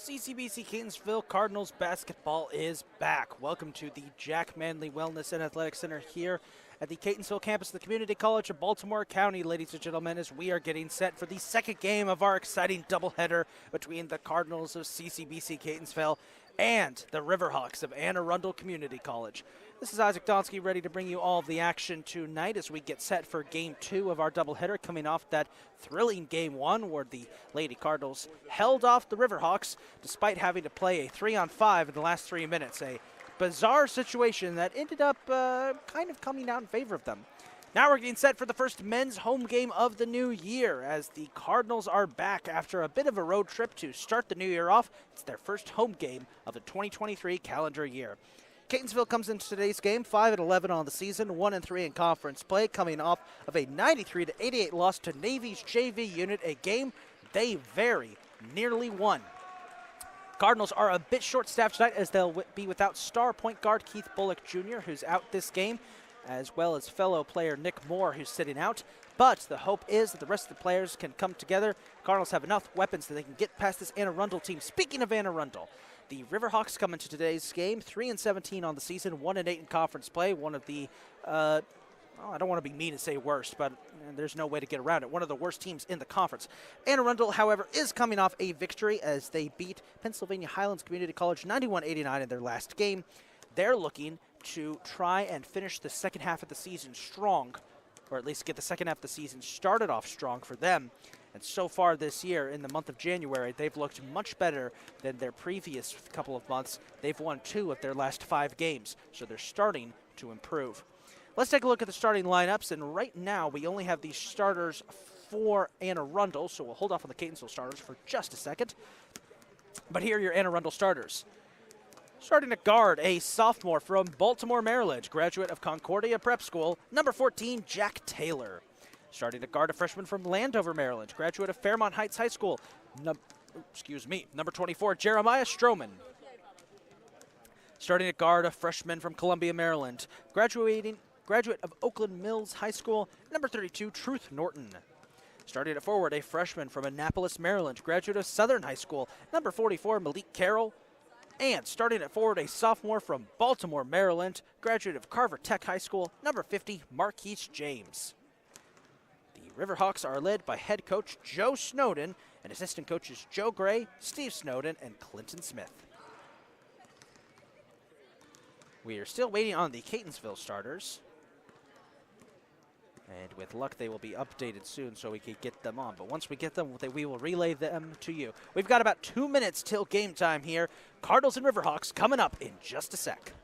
CCBC Catonsville Cardinals basketball is back. Welcome to the Jack Manley Wellness and Athletic Center here at the Catonsville campus of the Community College of Baltimore County, ladies and gentlemen, as we are getting set for the second game of our exciting doubleheader between the Cardinals of CCBC Catonsville and the Riverhawks of Arundel Community College. This is Isaac Donsky ready to bring you all of the action tonight as we get set for Game 2 of our doubleheader, coming off that thrilling Game 1 where the Lady Cardinals held off the Riverhawks despite having to play a 3-on-5 in the last 3 minutes. A bizarre situation that ended up kind of coming out in favor of them. Now we're getting set for the first men's home game of the new year as the Cardinals are back after a bit of a road trip to start the new year off. It's their first home game of the 2023 calendar year. Catonsville comes into today's game 5-11 on the season, 1-3 in conference play, coming off of a 93-88 loss to Navy's JV unit, a game they very nearly won. Cardinals are a bit short-staffed tonight as they'll be without star point guard Keith Bullock Jr., who's out this game, as well as fellow player Nick Moore, who's sitting out. But the hope is that the rest of the players can come together. Cardinals have enough weapons that they can get past this Arundel team. Speaking of Arundel, the Riverhawks come into today's game 3-17 on the season, 1-8 in conference play. One of the, I don't want to be mean and say worst, but there's no way to get around it. One of the worst teams in the conference. Arundel, however, is coming off a victory as they beat Pennsylvania Highlands Community College 91-89 in their last game. They're looking to try and finish the second half of the season strong, or at least get the second half of the season started off strong for them. And so far this year, in the month of January, they've looked much better than their previous couple of months. They've won 2 of their last 5 games, so they're starting to improve. Let's take a look at the starting lineups, and right now we only have the starters for Arundel, so we'll hold off on the Catonsville starters for just a second. But here are your Arundel starters. Starting at guard, a sophomore from Baltimore, Maryland, graduate of Concordia Prep School, number 14, Jack Taylor. Starting at guard, a freshman from Landover, Maryland, graduate of Fairmont Heights High School, number 24, Jeremiah Stroman. Starting at guard, a freshman from Columbia, Maryland, graduate of Oakland Mills High School, number 32, Truth Norton. Starting at forward, a freshman from Annapolis, Maryland, graduate of Southern High School, number 44, Malik Carroll. And starting at forward, a sophomore from Baltimore, Maryland, graduate of Carver Tech High School, number 50, Marquise James. The Riverhawks are led by head coach Joe Snowden and assistant coaches Joe Gray, Steve Snowden, and Clinton Smith. We are still waiting on the Catonsville starters. And with luck, they will be updated soon so we can get them on. But once we get them, we will relay them to you. We've got about 2 minutes till game time here. Cardinals and Riverhawks coming up in just a sec.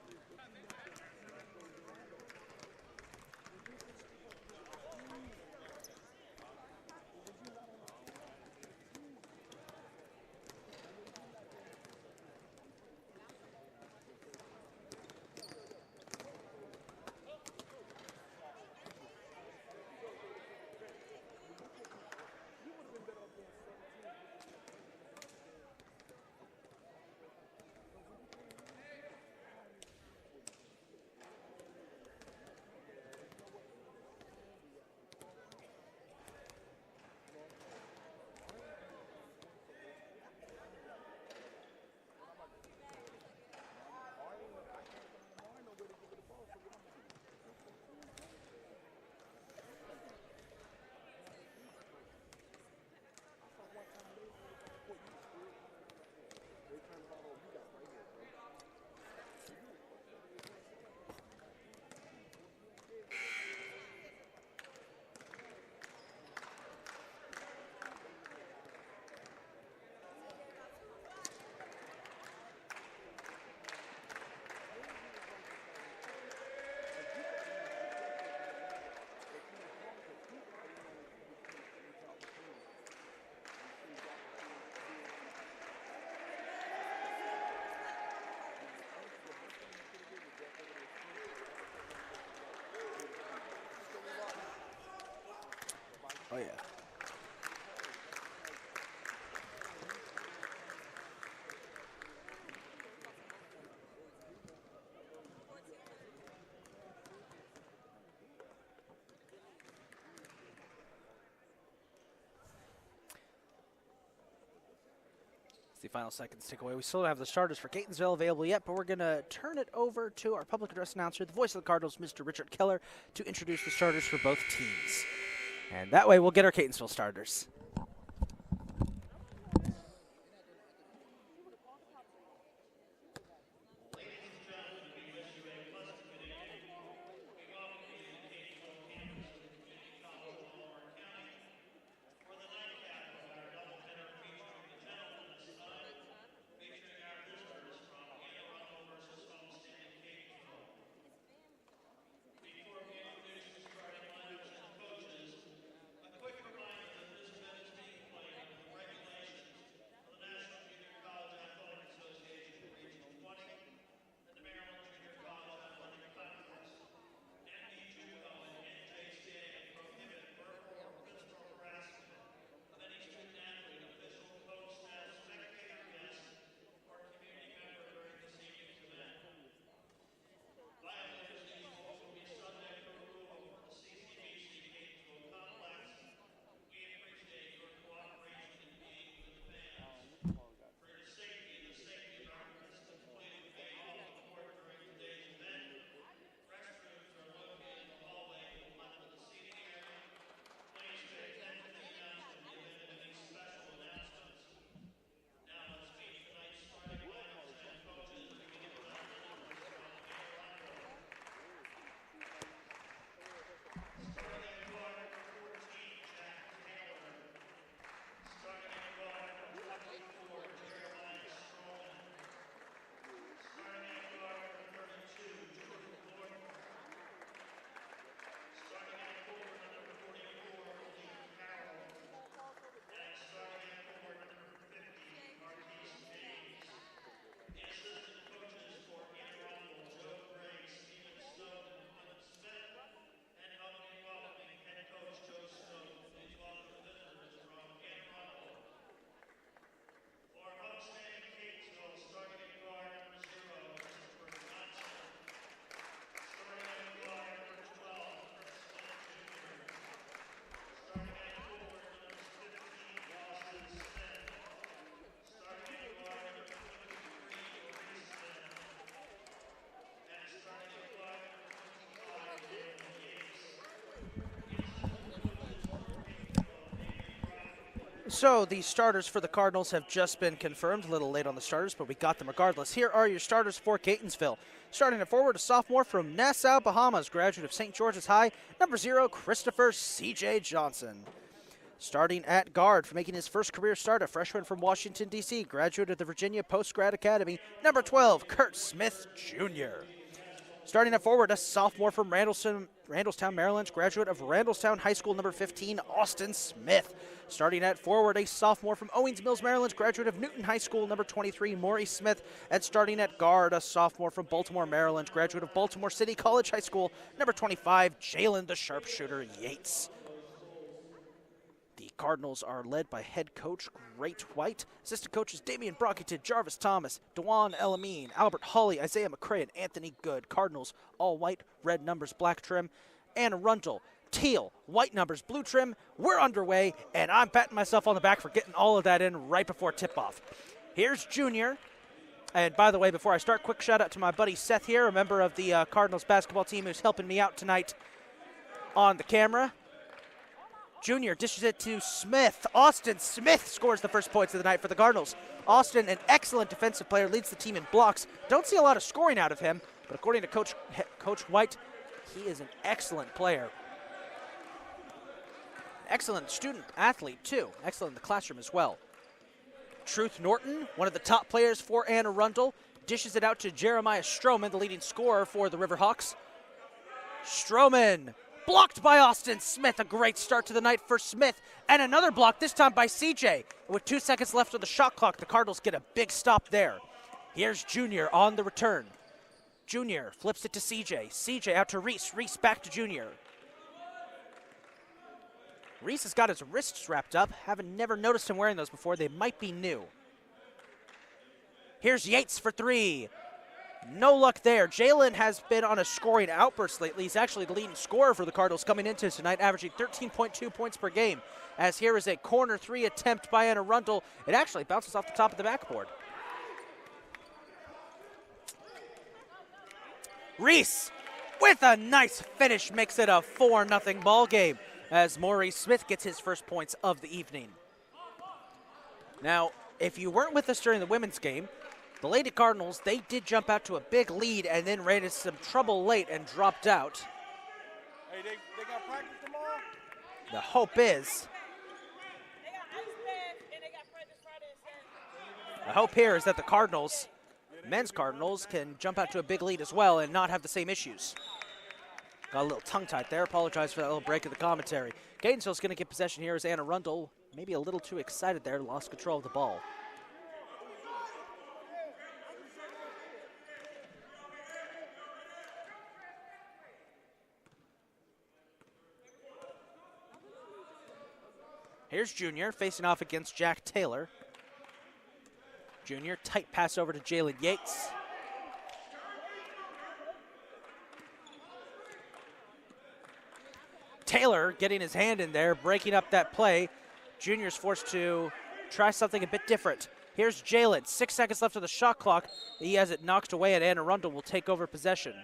Oh, yeah. final seconds tick away. We still don't have the starters for Catonsville available yet, but we're going to turn it over to our public address announcer, the voice of the Cardinals, Mr. Richard Keller, to introduce the starters for both teams. And that way we'll get our Catonsville starters. So the starters for the Cardinals have just been confirmed. A little late on the starters, but we got them regardless. Here are your starters for Catonsville. Starting at forward, a sophomore from Nassau, Bahamas, graduate of St. George's High, number 0, Christopher C.J. Johnson. Starting at guard, for making his first career start, a freshman from Washington, D.C., graduate of the Virginia Post-Grad Academy, number 12, Kurt Smith, Jr. Starting at forward, a sophomore from Randallstown, Maryland, graduate of Randallstown High School, number 15, Austin Smith. Starting at forward, a sophomore from Owings Mills, Maryland, graduate of Newton High School, number 23, Maury Smith. And starting at guard, a sophomore from Baltimore, Maryland, graduate of Baltimore City College High School, number 25, Jalen the Sharpshooter Yates. The Cardinals are led by head coach Great White. Assistant coaches Damian Brockington, Jarvis Thomas, Dewan Elamine, Albert Hawley, Isaiah McCray, and Anthony Good. Cardinals all white, red numbers, black trim. And Arundel, teal, white numbers, blue trim. We're underway, and I'm patting myself on the back for getting all of that in right before tip-off. Here's Junior. And by the way, before I start, quick shout out to my buddy Seth here, a member of the Cardinals basketball team who's helping me out tonight on the camera. Junior dishes it to Smith. Austin Smith scores the first points of the night for the Cardinals. Austin, an excellent defensive player, leads the team in blocks. Don't see a lot of scoring out of him, but according to Coach White, he is an excellent player. Excellent student athlete, too. Excellent in the classroom as well. Truth Norton, one of the top players for Anne Arundel, dishes it out to Jeremiah Stroman, the leading scorer for the Riverhawks. Stroman, blocked by Austin Smith. A great start to the night for Smith. And another block, this time by CJ. With 2 seconds left on the shot clock, the Cardinals get a big stop there. Here's Junior on the return. Junior flips it to CJ. CJ out to Reese. Reese back to Junior. Reese has got his wrists wrapped up. Never noticed him wearing those before. They might be new. Here's Yates for 3. No luck there. Jalen has been on a scoring outburst lately. He's actually the leading scorer for the Cardinals coming into tonight, averaging 13.2 points per game. As here is a corner 3 attempt by Arundel. It actually bounces off the top of the backboard. Reese with a nice finish makes it a 4-0 ball game as Maurice Smith gets his first points of the evening. Now, if you weren't with us during the women's game, the Lady Cardinals, they did jump out to a big lead and then ran into some trouble late and dropped out. Hey, they got practice tomorrow? The hope is, here is that the Cardinals, men's Cardinals, can jump out to a big lead as well and not have the same issues. Got a little tongue-tied there. Apologize for that little break in the commentary. Catonsville's going to get possession here as Anna Arundel, maybe a little too excited there, lost control of the ball. Here's Junior facing off against Jack Taylor. Junior, tight pass over to Jalen Yates. Taylor getting his hand in there, breaking up that play. Junior's forced to try something a bit different. Here's Jalen, 6 seconds left on the shot clock. He has it knocked away, and Anna Arundel will take over possession.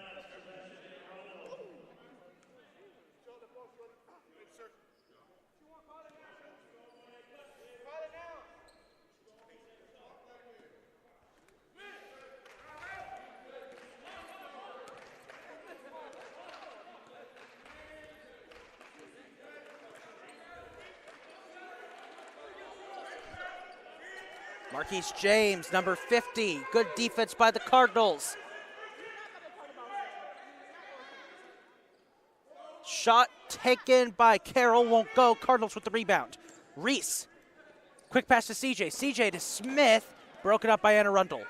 Marquise James, number 50. Good defense by the Cardinals. Shot taken by Carroll, won't go. Cardinals with the rebound. Reese, quick pass to CJ. CJ to Smith, broken up by Anna Arundel.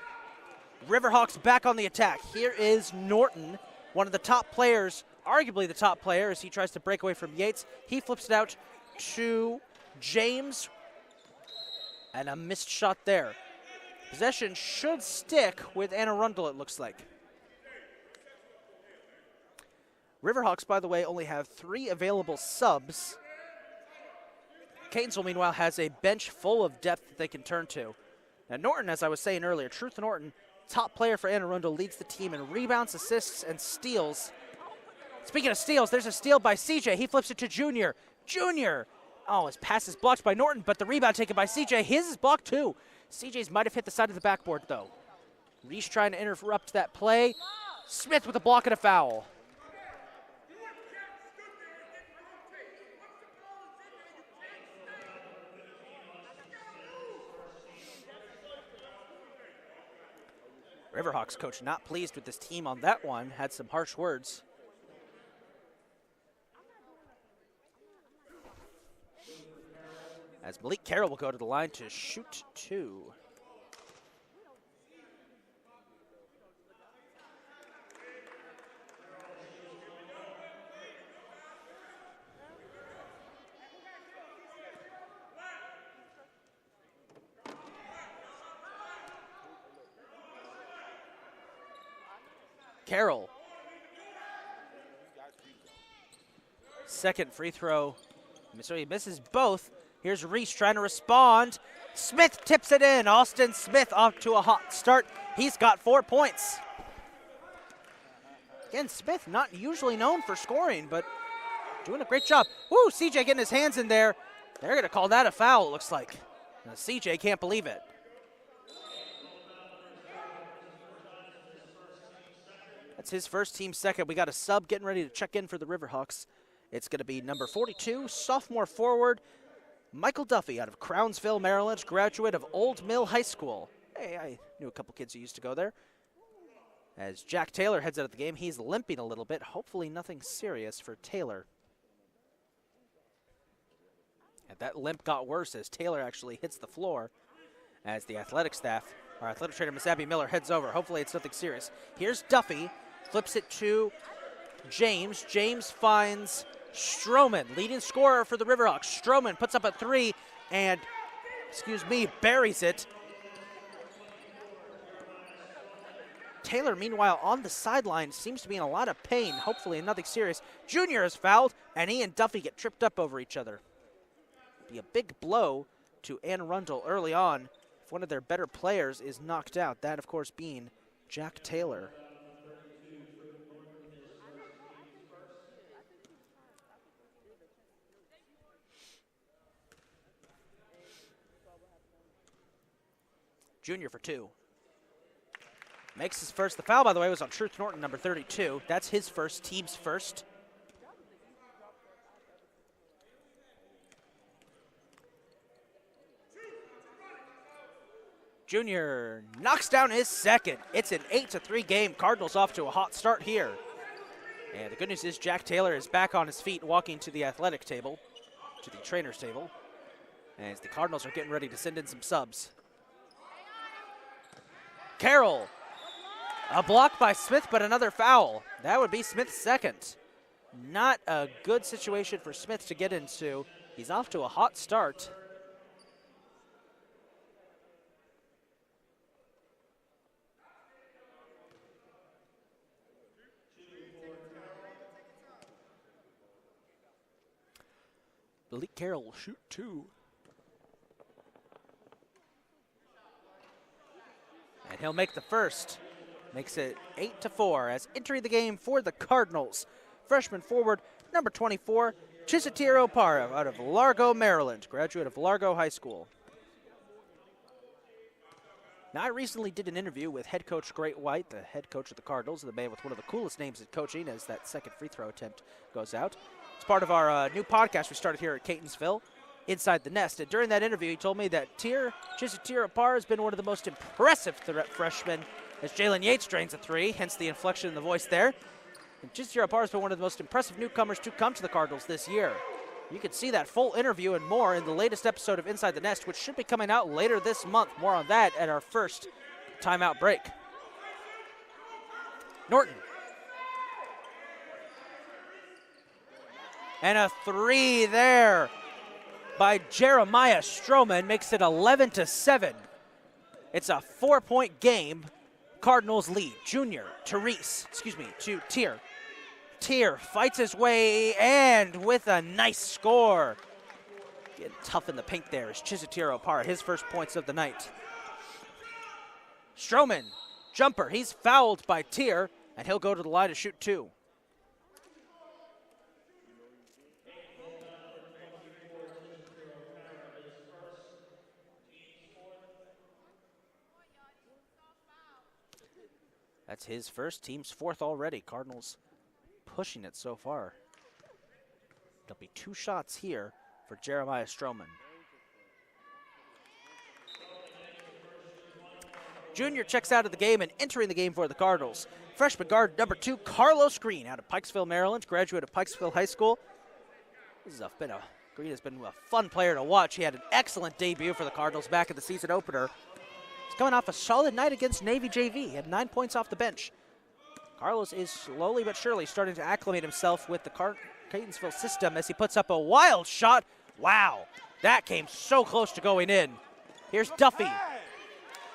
Riverhawks back on the attack. Here is Norton, one of the top players, arguably the top player, as he tries to break away from Yates. He flips it out to James. And a missed shot there. Possession should stick with Anna Arundel, it looks like. Riverhawks, by the way, only have 3 available subs. Catonsville, meanwhile, has a bench full of depth that they can turn to. Now, Norton, as I was saying earlier, Truth Norton, top player for Anna Arundel, leads the team in rebounds, assists, and steals. Speaking of steals, there's a steal by CJ. He flips it to Junior. Junior! Oh, his pass is blocked by Norton, but the rebound taken by CJ. His is blocked too. CJ's might have hit the side of the backboard, though. Reese trying to interrupt that play. Smith with a block and a foul. Riverhawks coach not pleased with this team on that one. Had some harsh words. As Malik Carroll will go to the line to shoot 2. Carroll. Second free throw. He misses both. Here's Reese trying to respond. Smith tips it in. Austin Smith off to a hot start. He's got 4 points. Again, Smith not usually known for scoring, but doing a great job. Woo, CJ getting his hands in there. They're going to call that a foul, it looks like. Now, CJ can't believe it. That's his first, team second. We got a sub getting ready to check in for the Riverhawks. It's going to be number 42, sophomore forward, Michael Duffy out of Crownsville, Maryland, graduate of Old Mill High School. Hey, I knew a couple kids who used to go there. As Jack Taylor heads out of the game, he's limping a little bit. Hopefully nothing serious for Taylor. And that limp got worse as Taylor actually hits the floor as the athletic staff, our athletic trainer, Miss Abby Miller, heads over. Hopefully it's nothing serious. Here's Duffy, flips it to James. James finds Stroman, leading scorer for the Riverhawks. Stroman puts up a 3 and, buries it. Taylor, meanwhile, on the sideline, seems to be in a lot of pain. Hopefully nothing serious. Junior is fouled, and he and Duffy get tripped up over each other. Be a big blow to Arundel early on if one of their better players is knocked out. That, of course, being Jack Taylor. Junior for 2. Makes his first. The foul, by the way, was on Truth Norton, number 32. That's his first, team's first. Junior knocks down his second. It's an 8-3 game. Cardinals off to a hot start here. And the good news is Jack Taylor is back on his feet, walking to the athletic table, to the trainer's table, as the Cardinals are getting ready to send in some subs. Carroll, a block by Smith, but another foul. That would be Smith's second. Not a good situation for Smith to get into. He's off to a hot start. Malik Carroll will shoot 2. And he'll make the first. Makes it 8-4 as entering the game for the Cardinals. Freshman forward, number 24, Chisatiro Parra out of Largo, Maryland, graduate of Largo High School. Now, I recently did an interview with head coach Great White, the head coach of the Cardinals, the man with one of the coolest names in coaching as that second free throw attempt goes out. It's part of our new podcast we started here at Catonsville, Inside the Nest. And during that interview, he told me that Chisatiro Parra has been one of the most impressive freshmen as Jalen Yates drains a 3, hence the inflection in the voice there. And Chisatiro Parra has been one of the most impressive newcomers to come to the Cardinals this year. You can see that full interview and more in the latest episode of Inside the Nest, which should be coming out later this month. More on that at our first timeout break. Norton. And a 3 there by Jeremiah Stroman makes it 11-7. It's a 4-point game. Cardinals lead. Junior, to Tier. Tier fights his way and with a nice score. Getting tough in the paint there is Chisatiro Parra, his first points of the night. Stroman, jumper, he's fouled by Tier, and he'll go to the line to shoot 2. That's his first, team's 4th already. Cardinals pushing it so far. There'll be 2 shots here for Jeremiah Stroman. Junior checks out of the game and entering the game for the Cardinals. Freshman guard number 2, Carlos Green out of Pikesville, Maryland, graduate of Pikesville High School. Green has been a fun player to watch. He had an excellent debut for the Cardinals back in the season opener. He's coming off a solid night against Navy JV. He had 9 points off the bench. Carlos is slowly but surely starting to acclimate himself with the Catonsville system as he puts up a wild shot. Wow, that came so close to going in. Here's Duffy.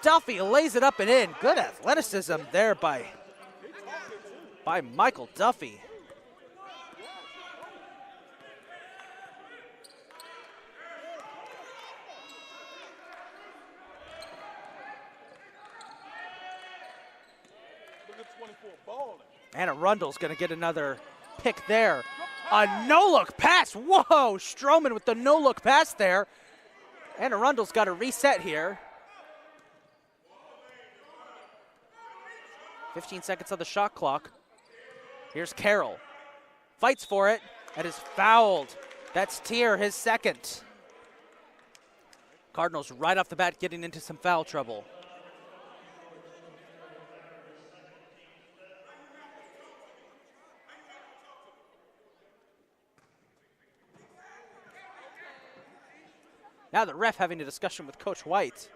Duffy lays it up and in. Good athleticism there by Michael Duffy. And Arundel's going to get another pick there. A no-look pass. Whoa, Stroman with the no-look pass there. And Arundel's got to reset here. 15 seconds on the shot clock. Here's Carroll. Fights for it and is fouled. That's Tier, his second. Cardinals right off the bat getting into some foul trouble. Now the ref having a discussion with Coach White.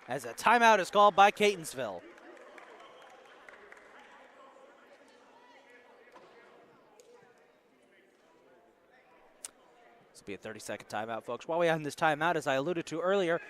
As a timeout is called by Catonsville. This will be a 30-second timeout, folks. While we have this timeout, as I alluded to earlier,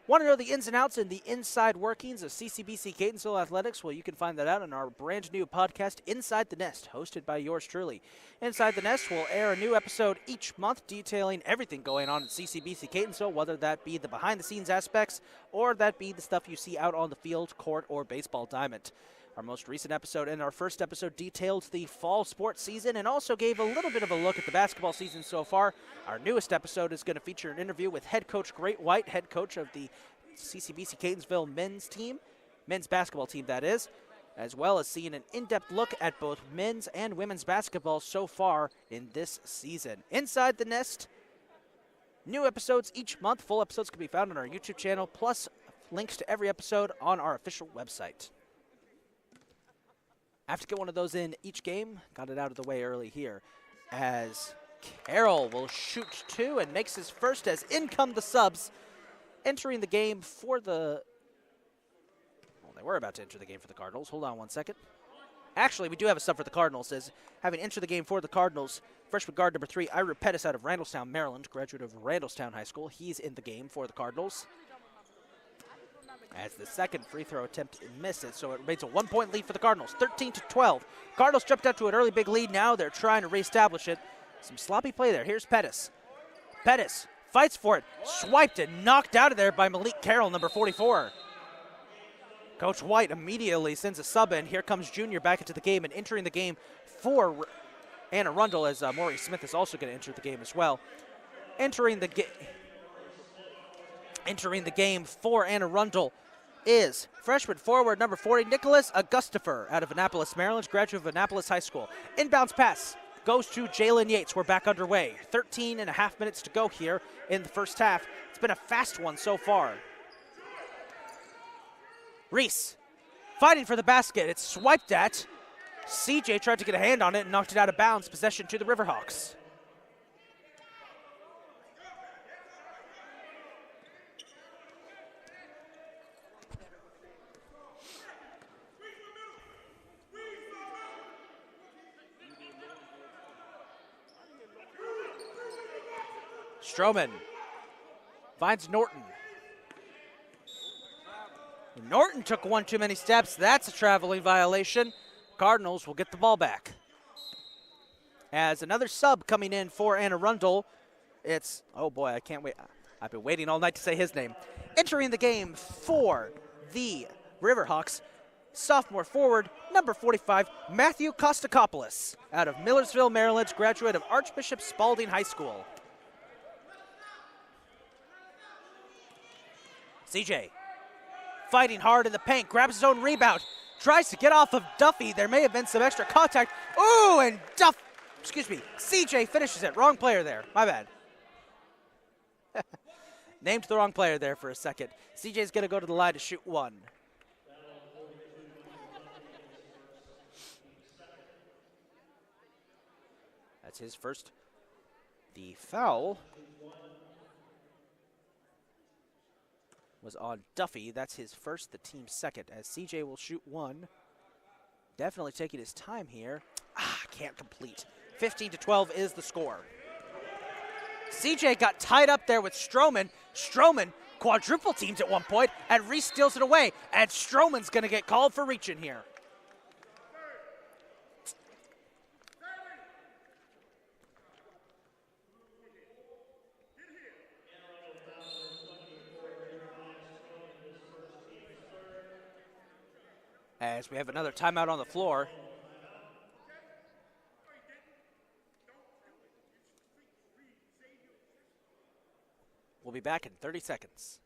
want to know the ins and outs and the inside workings of CCBC Catonsville Athletics? Well, you can find that out in our brand new podcast, Inside the Nest, hosted by yours truly. Inside the Nest will air a new episode each month detailing everything going on at CCBC Catonsville, whether that be the behind-the-scenes aspects or that be the stuff you see out on the field, court, or baseball diamond. Our most recent episode and our first episode detailed the fall sports season and also gave a little bit of a look at the basketball season so far. Our newest episode is going to feature an interview with head coach Great White, head coach of the CCBC Catonsville men's team, men's basketball team that is, as well as seeing an in-depth look at both men's and women's basketball so far in this season. Inside the Nest, new episodes each month. Full episodes can be found on our YouTube channel, plus links to every episode on our official website. I have to get one of those in each game. Got it out of the way early here as Carroll will shoot two and makes his first as in come the subs. Entering the game for the... Well, they were about to enter the game for the Cardinals. Hold on one second. Actually, we do have a sub for the Cardinals as having entered the game for the Cardinals, freshman guard number 3, Ira Pettis out of Randallstown, Maryland, graduate of Randallstown High School. He's in the game for the Cardinals. As the second free throw attempt misses, so it remains a 1-point lead for the Cardinals, 13-12. Cardinals jumped out to an early big lead. Now they're trying to reestablish it. Some sloppy play there. Here's Pettis. Pettis fights for it, swiped and knocked out of there by Malik Carroll, number 44. Coach White immediately sends a sub in. Here comes Junior back into the game and entering the game for Anna Arundel, as Maury Smith is also going to enter the game as well. Entering the game for Anna Arundel is freshman forward number 40, Nicholas Augustifer out of Annapolis, Maryland, graduate of Annapolis High School. Inbounds pass goes to Jalen Yates. We're back underway. 13 and a half minutes to go here in the first half. It's been a fast one so far. Reese fighting for the basket. It's swiped at. CJ tried to get a hand on it and knocked it out of bounds. Possession to the Riverhawks. Stroman finds Norton. Norton took one too many steps. That's a traveling violation. Cardinals will get the ball back. As another sub coming in for Anna Arundel, it's, oh boy, I can't wait. I've been waiting all night to say his name. Entering the game for the Riverhawks, sophomore forward, number 45, Matthew Kostakopoulos, out of Millersville, Maryland, graduate of Archbishop Spalding High School. CJ fighting hard in the paint, grabs his own rebound, tries to get off of Duffy. There may have been some extra contact. Ooh, and CJ finishes it. Wrong player there, my bad. Named the wrong player there for a second. CJ's gonna go to the line to shoot one. That's his first. The foul was on Duffy. That's his first, the team's second, as CJ will shoot one. Definitely taking his time here. Can't complete. 15-12 is the score. CJ got tied up there with Stroman. Stroman quadruple teams at one point, and Reese steals it away, and Stroman's gonna get called for reaching here. As we have another timeout on the floor. We'll be back in 30 seconds.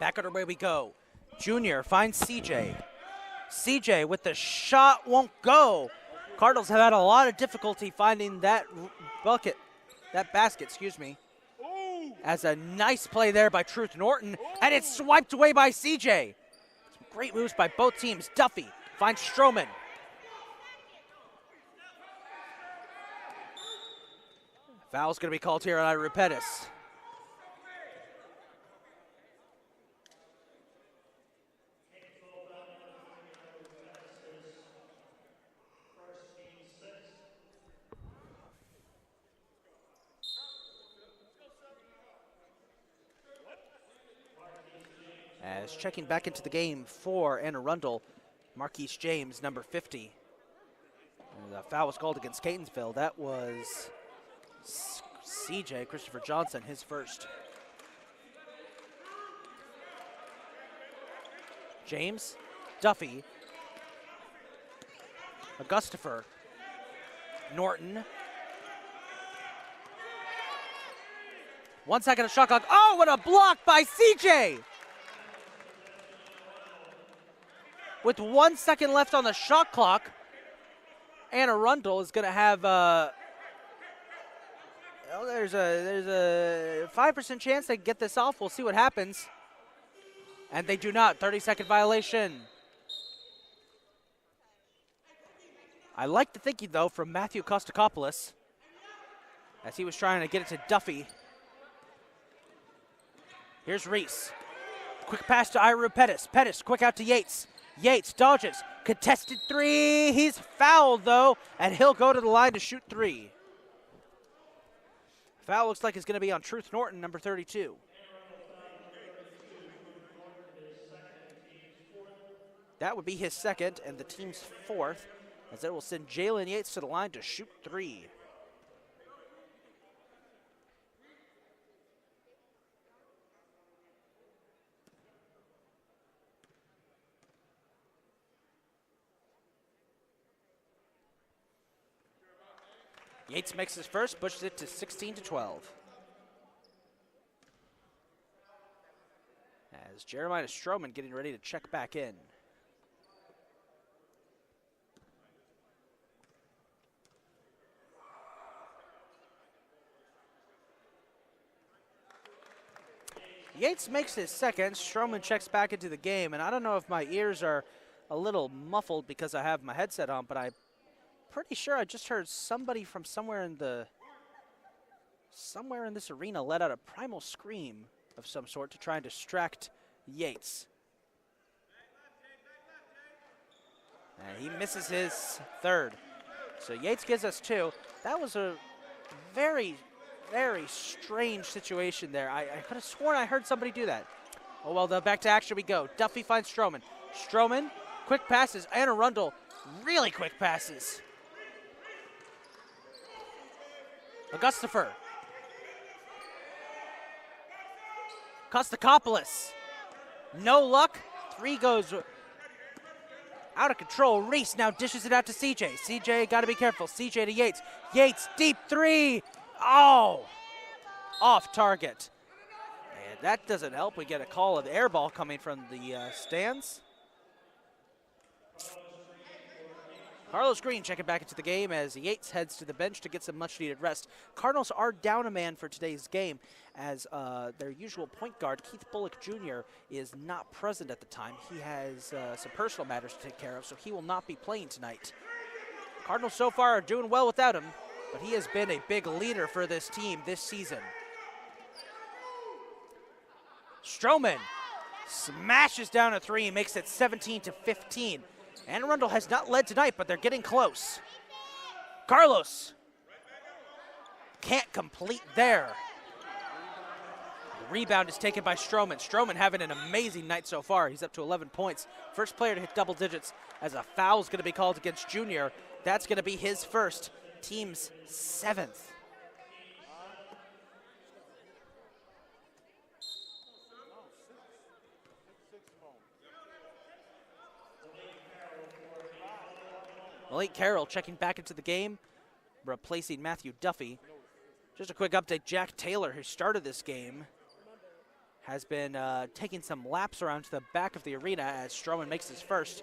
Back underway we go. Junior finds CJ. CJ with the shot won't go. Cardinals have had a lot of difficulty finding that basket, excuse me. As a nice play there by Truth Norton, and it's swiped away by CJ. Some great moves by both teams. Duffy finds Stroman. Foul's going to be called here on Pettis. As checking back into the game for Arundel, Marquise James, number 50. And the foul was called against Catonsville. That was CJ, Christopher Johnson, his first. James, Duffy, Augustifer, Norton. 1 second of shot clock. Oh, what a block by CJ! With 1 second left on the shot clock, Arundel is going to have there's a 5% chance they can get this off. We'll see what happens. And they do not. 30-second violation. I like the thinking, though, from Matthew Kostakopoulos as he was trying to get it to Duffy. Here's Reese. Quick pass to Ira Pettis. Pettis, quick out to Yates. Yates dodges. Contested three. He's fouled, though, and he'll go to the line to shoot three. Foul looks like it's going to be on Truth Norton, number 32. That would be his second and the team's fourth, as it will send Jalen Yates to the line to shoot three. Yates makes his first, pushes it to 16-12. As Jeremiah Stroman getting ready to check back in. Yates makes his second. Stroman checks back into the game, and I don't know if my ears are a little muffled because I have my headset on, but I'm pretty sure I just heard somebody from somewhere in this arena let out a primal scream of some sort to try and distract Yates. And he misses his third. So Yates gives us two. That was a very, very strange situation there. I could have sworn I heard somebody do that. Oh, well, though, back to action we go. Duffy finds Stroman. Stroman, quick passes. Arundel, really quick passes. Augustifer. Kostakopoulos. No luck. Three goes out of control. Reese now dishes it out to CJ. CJ got to be careful. CJ to Yates. Yates, deep three. Oh, off target. And that doesn't help. We get a call of air ball coming from the stands. Carlos Green checking back into the game as Yates heads to the bench to get some much-needed rest. Cardinals are down a man for today's game as their usual point guard, Keith Bullock Jr., is not present at the time. He has some personal matters to take care of, so he will not be playing tonight. Cardinals so far are doing well without him, but he has been a big leader for this team this season. Stroman smashes down a three and makes it 17-15. Arundel has not led tonight, but they're getting close. Carlos can't complete there. The rebound is taken by Stroman. Stroman having an amazing night so far. He's up to 11 points. First player to hit double digits as a foul is going to be called against Junior. That's going to be his first, team's seventh. Malik Carroll checking back into the game, replacing Matthew Duffy. Just a quick update, Jack Taylor, who started this game, has been taking some laps around to the back of the arena as Stroman makes his first,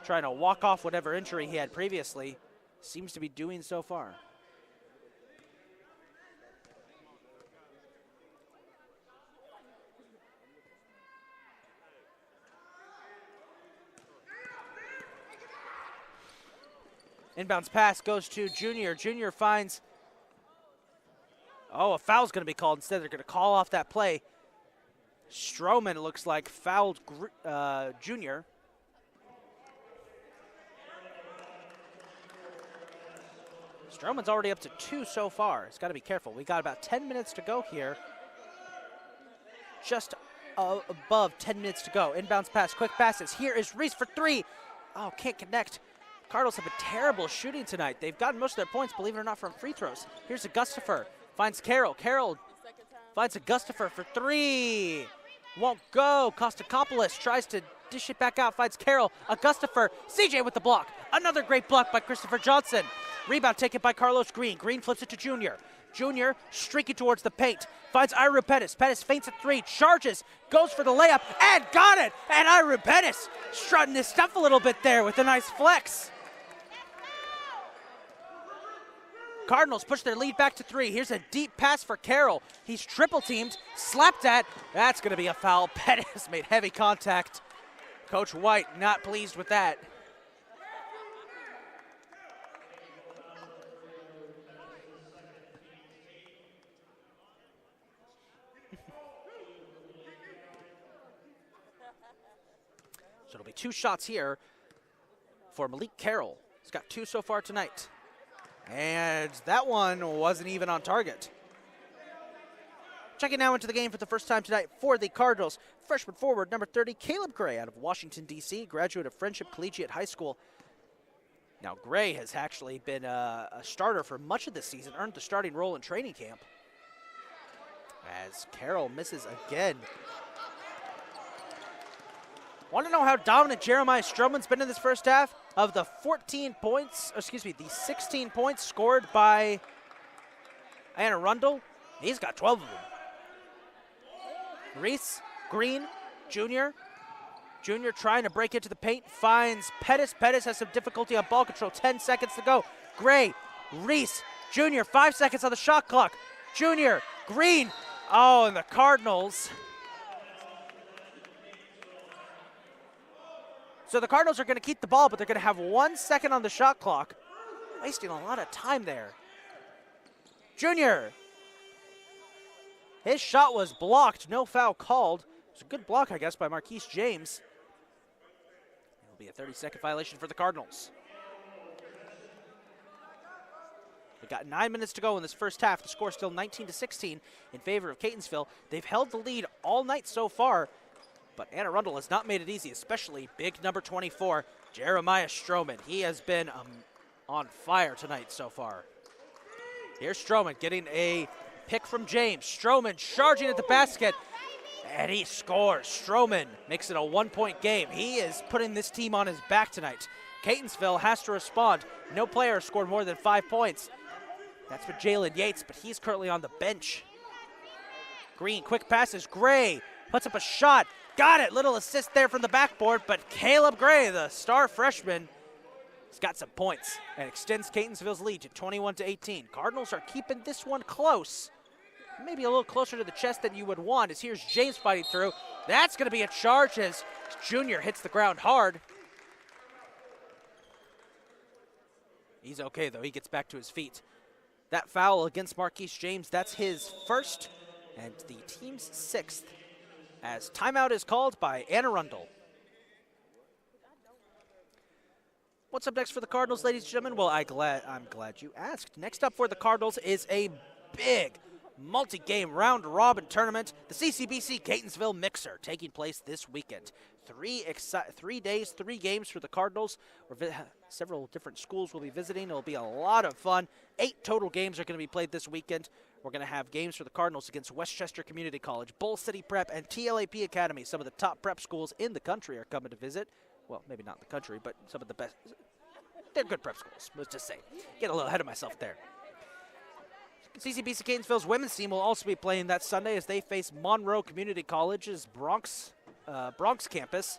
trying to walk off whatever injury he had previously. Seems to be doing so far. Inbounds pass goes to Junior. Junior finds, a foul's going to be called. Instead, they're going to call off that play. Stroman looks like fouled Junior. Stroman's already up to 2 so far. He's got to be careful. We got about 10 minutes to go here. Just above 10 minutes to go. Inbounds pass, quick passes. Here is Reese for 3. Oh, can't connect. Cardinals have been terrible shooting tonight. They've gotten most of their points, believe it or not, from free throws. Here's Augustifer. Finds Carroll. Carroll finds Augustifer for 3. Won't go. Kostakopoulos tries to dish it back out. Finds Carroll. Augustifer. CJ with the block. Another great block by Christopher Johnson. Rebound taken by Carlos Green. Green flips it to Junior. Junior streaking towards the paint. Finds Iru Pettis. Pettis feints at 3. Charges. Goes for the layup. And got it. And Iru Pettis strutting his stuff a little bit there with a nice flex. Cardinals push their lead back to 3. Here's a deep pass for Carroll. He's triple teamed, slapped at. That's going to be a foul. Pettis made heavy contact. Coach White not pleased with that. So it'll be 2 shots here for Malik Carroll. He's got 2 so far tonight. And that one wasn't even on target. Checking now into the game for the first time tonight for the Cardinals. Freshman forward, number 30, Caleb Gray out of Washington, D.C., graduate of Friendship Collegiate High School. Now, Gray has actually been a starter for much of this season, earned the starting role in training camp. As Carroll misses again. Want to know how dominant Jeremiah Stroman's been in this first half? Of the 16 points scored by Arundel, he's got 12 of them. Reese, Green, Junior. Junior trying to break into the paint, finds Pettis. Pettis has some difficulty on ball control, 10 seconds to go. Gray, Reese, Junior, 5 seconds on the shot clock. Junior, Green, and the Cardinals. So the Cardinals are going to keep the ball, but they're going to have 1 second on the shot clock. Wasting a lot of time there. Junior. His shot was blocked. No foul called. It's a good block, I guess, by Marquise James. It'll be a 30-second violation for the Cardinals. We've got 9 minutes to go in this first half. The score still 19-16 in favor of Catonsville. They've held the lead all night so far. But Anne Arundel has not made it easy, especially big number 24, Jeremiah Stroman. He has been on fire tonight so far. Here's Stroman getting a pick from James. Stroman charging at the basket, and he scores. Stroman makes it a 1-point game. He is putting this team on his back tonight. Catonsville has to respond. No player scored more than 5 points. That's for Jalen Yates, but he's currently on the bench. Green, quick passes. Gray puts up a shot. Got it. Little assist there from the backboard, but Caleb Gray, the star freshman, has got some points and extends Catonsville's lead to 21-18. Cardinals are keeping this one close. Maybe a little closer to the chest than you would want, as here's James fighting through. That's going to be a charge as Junior hits the ground hard. He's okay, though. He gets back to his feet. That foul against Marquise James, that's his first and the team's 6th. As timeout is called by Anne Arundel. What's up next for the Cardinals, ladies and gentlemen? Well, I'm glad you asked. Next up for the Cardinals is a big multi-game round-robin tournament, the CCBC Catonsville Mixer, taking place this weekend. 3 days, 3 games for the Cardinals. Several different schools will be visiting. It'll be a lot of fun. 8 total games are going to be played this weekend. We're going to have games for the Cardinals against Westchester Community College, Bull City Prep, and TLAP Academy. Some of the top prep schools in the country are coming to visit. Well, maybe not the country, but some of the best. They're good prep schools, let's just say. Get a little ahead of myself there. CCBC Catonsville's women's team will also be playing that Sunday as they face Monroe Community College's Bronx campus.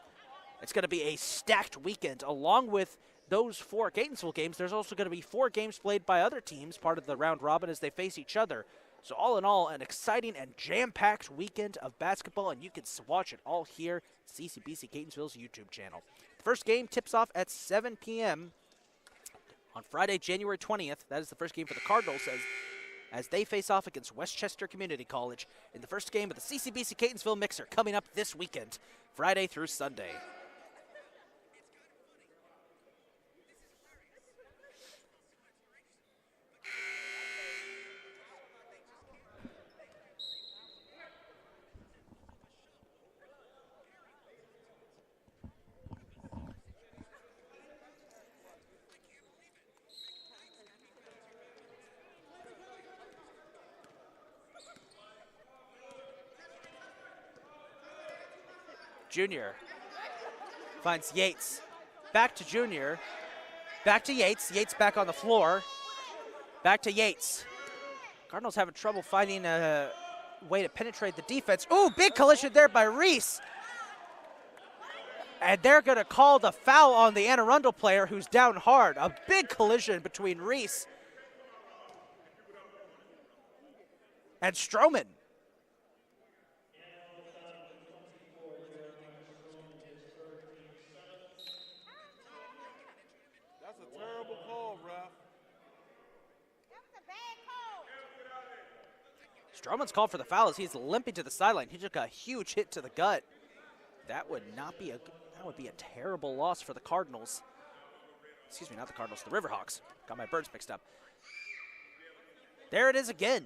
It's going to be a stacked weekend. Along with those 4 Catonsville games, there's also going to be 4 games played by other teams, part of the round robin as they face each other. So all in all, an exciting and jam-packed weekend of basketball, and you can watch it all here at CCBC Catonsville's YouTube channel. The first game tips off at 7 p.m. on Friday, January 20th. That is the first game for the Cardinals as they face off against Westchester Community College in the first game of the CCBC Catonsville Mixer coming up this weekend, Friday through Sunday. Junior finds Yates. Back to Junior. Back to Yates. Yates back on the floor. Back to Yates. Cardinals having trouble finding a way to penetrate the defense. Ooh, big collision there by Reese. And they're going to call the foul on the Arundel player who's down hard. A big collision between Reese and Stroman. Stroman's called for the foul as he's limping to the sideline. He took a huge hit to the gut. That would be a terrible loss for the Cardinals. Excuse me, not the Cardinals, the Riverhawks. Got my birds mixed up. There it is again.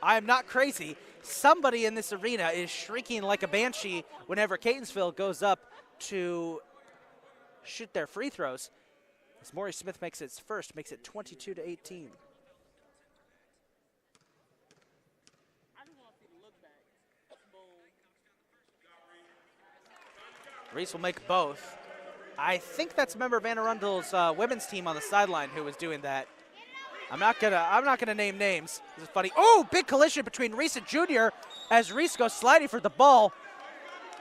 I am not crazy. Somebody in this arena is shrieking like a banshee whenever Catonsville goes up to shoot their free throws. As Maury Smith makes it first, makes it 22-18. Reese will make both. I think that's a member of Anne Arundel's women's team on the sideline who was doing that. I'm not gonna name names. This is funny. Oh, big collision between Reese and Junior as Reese goes sliding for the ball.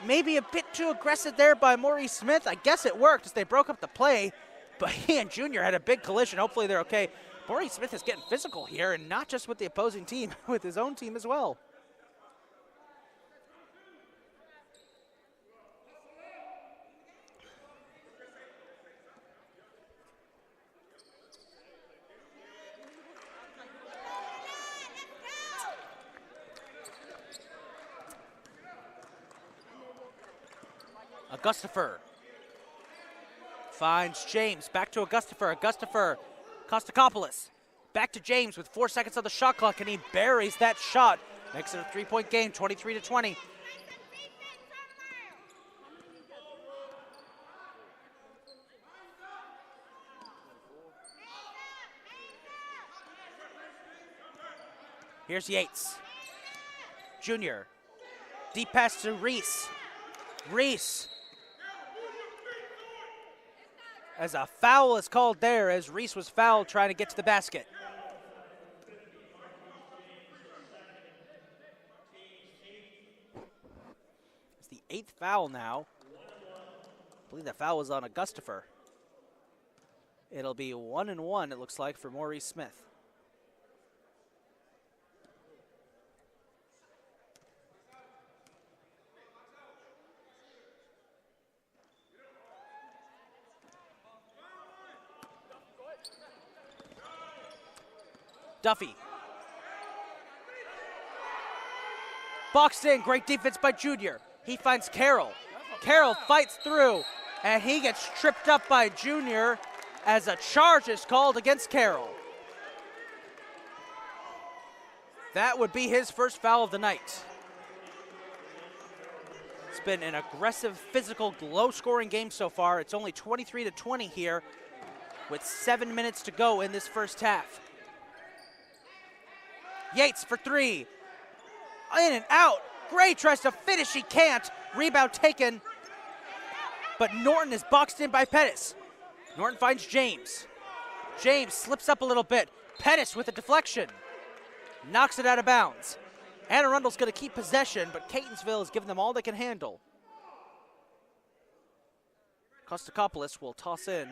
Maybe a bit too aggressive there by Maurice Smith. I guess it worked as they broke up the play, but he and Junior had a big collision. Hopefully they're okay. Maurice Smith is getting physical here, and not just with the opposing team, with his own team as well. Augustifer finds James. Back to Augustifer. Augustifer, Kostakopoulos. Back to James with 4 seconds on the shot clock, and he buries that shot. Makes it a 3-point game, 23-20. Here's Yates. Junior. Deep pass to Reese. Reese. As a foul is called there as Reese was fouled trying to get to the basket. It's the 8th foul now. I believe that foul was on Augustifer. It'll be 1-1, it looks like, for Maurice Smith. Duffy. Boxed in, great defense by Junior. He finds Carroll. Carroll fights through, and he gets tripped up by Junior as a charge is called against Carroll. That would be his first foul of the night. It's been an aggressive, physical, low-scoring game so far. It's only 23-20 here with 7 minutes to go in this first half. Yates for 3. In and out. Gray tries to finish. He can't. Rebound taken. But Norton is boxed in by Pettis. Norton finds James. James slips up a little bit. Pettis with a deflection. Knocks it out of bounds. Anne Arundel's going to keep possession, but Catonsville has given them all they can handle. Kostakopoulos will toss in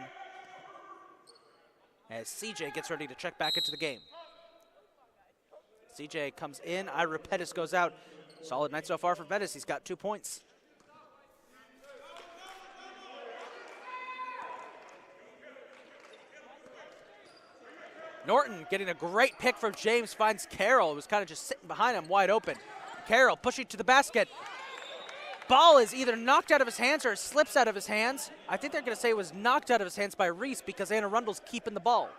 as CJ gets ready to check back into the game. CJ comes in. Ira Pettis goes out. Solid night so far for Pettis. He's got 2 points. Norton getting a great pick from James, finds Carroll, who was kind of just sitting behind him wide open. Carroll pushing to the basket. Ball is either knocked out of his hands or it slips out of his hands. I think they're going to say it was knocked out of his hands by Reese because Anne Arundel's keeping the ball.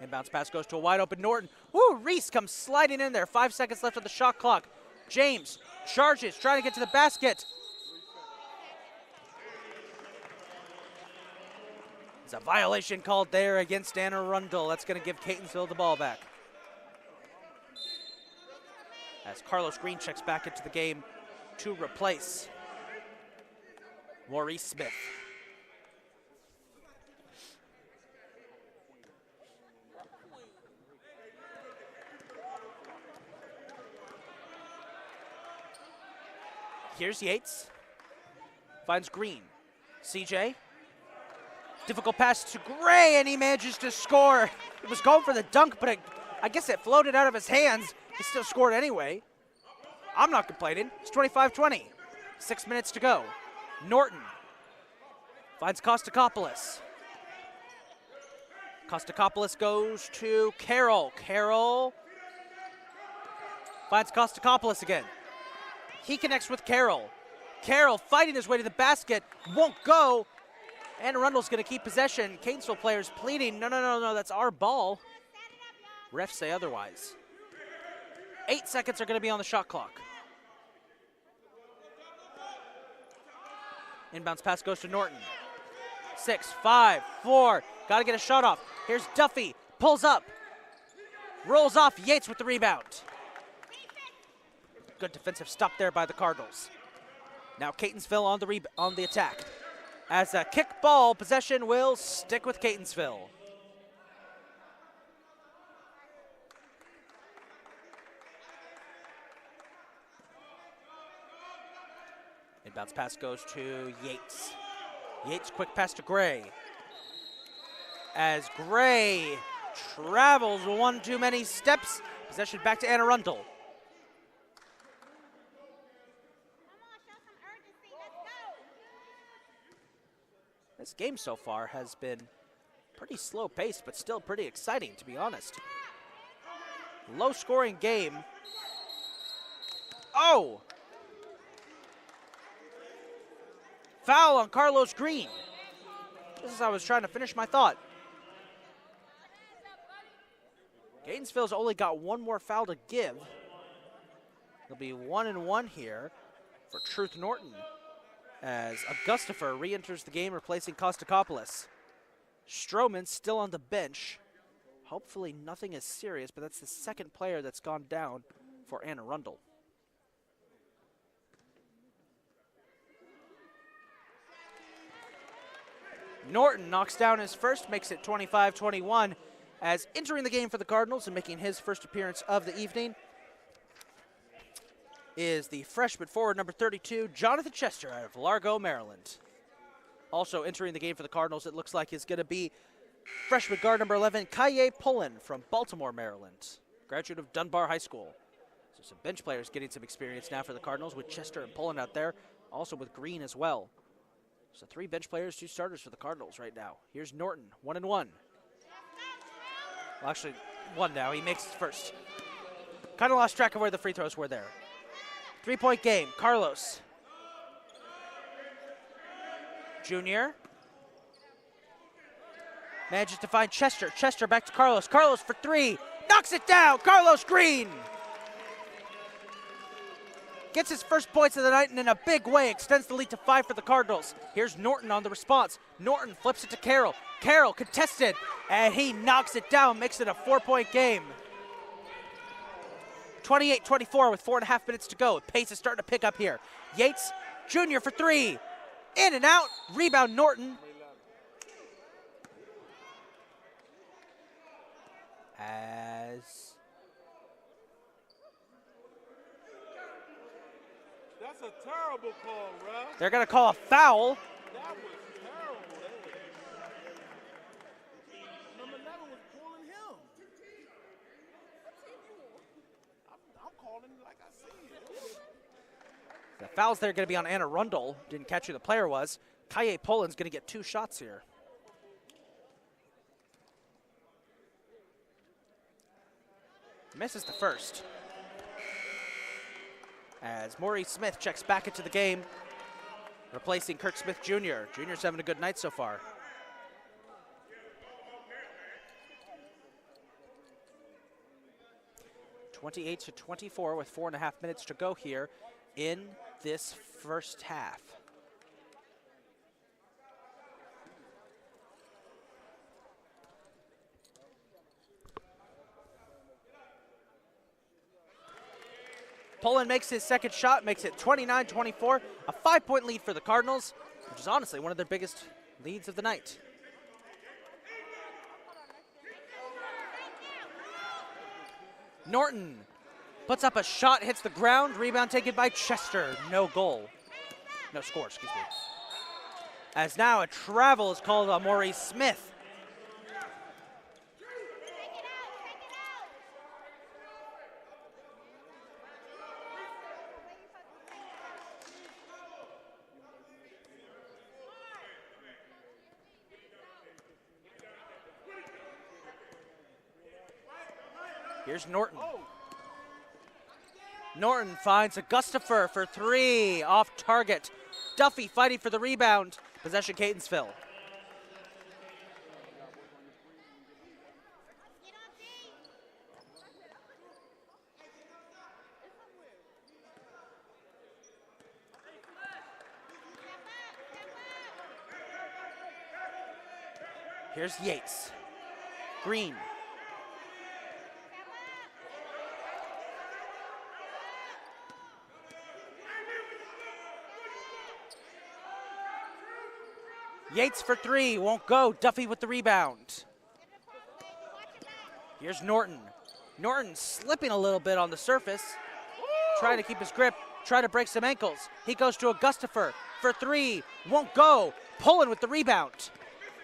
Inbounds pass goes to a wide open Norton. Woo, Reese comes sliding in there. 5 seconds left on the shot clock. James charges, trying to get to the basket. There's a violation called there against Anne Arundel. That's going to give Catonsville the ball back. As Carlos Green checks back into the game to replace Maurice Smith. Here's Yates. Finds Green. CJ. Difficult pass to Gray, and he manages to score. It was going for the dunk, but I guess it floated out of his hands. He still scored anyway. I'm not complaining. It's 25-20. 6 minutes to go. Norton finds Kostakopoulos. Kostakopoulos goes to Carroll. Carroll finds Kostakopoulos again. He connects with Carroll. Carroll fighting his way to the basket. Won't go. And Arundel's going to keep possession. Catonsville players pleading, no, that's our ball. Refs say otherwise. 8 seconds are going to be on the shot clock. Inbounds pass goes to Norton. 6, 5, 4. Got to get a shot off. Here's Duffy. Pulls up. Rolls off. Yates with the rebound. Good defensive stop there by the Cardinals. Now Catonsville on the attack. As a kick ball, possession will stick with Catonsville. Inbounds pass goes to Yates. Yates, quick pass to Gray. As Gray travels one too many steps, possession back to Anne Arundel. This game so far has been pretty slow paced, but still pretty exciting, to be honest. Low scoring game. Oh! Foul on Carlos Green. Just as I was trying to finish my thought. Catonsville's only got one more foul to give. It'll be 1-1 here for Truth Norton, as Augustifer re-enters the game, replacing Kostakopoulos. Stroman still on the bench. Hopefully nothing is serious, but that's the second player that's gone down for Anne Arundel. Norton knocks down his first, makes it 25-21, as entering the game for the Cardinals and making his first appearance of the evening is the freshman forward number 32, Jonathan Chester out of Largo, Maryland. Also entering the game for the Cardinals, it looks like is going to be freshman guard number 11, Kaye Pullen from Baltimore, Maryland, graduate of Dunbar High School. So some bench players getting some experience now for the Cardinals with Chester and Pullen out there, also with Green as well. So 3 bench players, 2 starters for the Cardinals right now. Here's Norton, 1-1. Well, actually, 1 now. He makes it first. Kind of lost track of where the free throws were there. 3-point game. Carlos. Junior. Manages to find Chester. Chester back to Carlos. Carlos for 3. Knocks it down. Carlos Green. Gets his first points of the night and in a big way extends the lead to 5 for the Cardinals. Here's Norton on the response. Norton flips it to Carroll. Carroll contested, and he knocks it down, makes it a 4-point game. 28-24 with 4.5 minutes to go. Pace is starting to pick up here. Yates, Jr. for 3. In and out. Rebound Norton. As That's a terrible call, Ralph. they're going to call a foul. That was terrible. Number 11 was pulling him. I'm calling it like I see it. The foul's there going to be on Arundel. Didn't catch who the player was. Kaye Poland's going to get 2 shots here. Misses the first. As Maurice Smith checks back into the game, replacing Kurt Smith Jr. Jr.'s having a good night so far. (28-24) with 4.5 minutes to go here in this first half. Poland makes his second shot, makes it 29-24, a 5-point lead for the Cardinals, which is honestly one of their biggest leads of the night. Norton puts up a shot, hits the ground, rebound taken by Chester, no goal. No score, excuse me. As now a travel is called on Maurice Smith. Here's Norton. Norton finds a Gustafur for 3, off target. Duffy fighting for the rebound. Possession Catonsville. Here's Yates. Green. Yates for 3, won't go. Duffy with the rebound. Here's Norton. Norton slipping a little bit on the surface, trying to keep his grip, trying to break some ankles. He goes to a Gustafur for 3, won't go. Pulling with the rebound.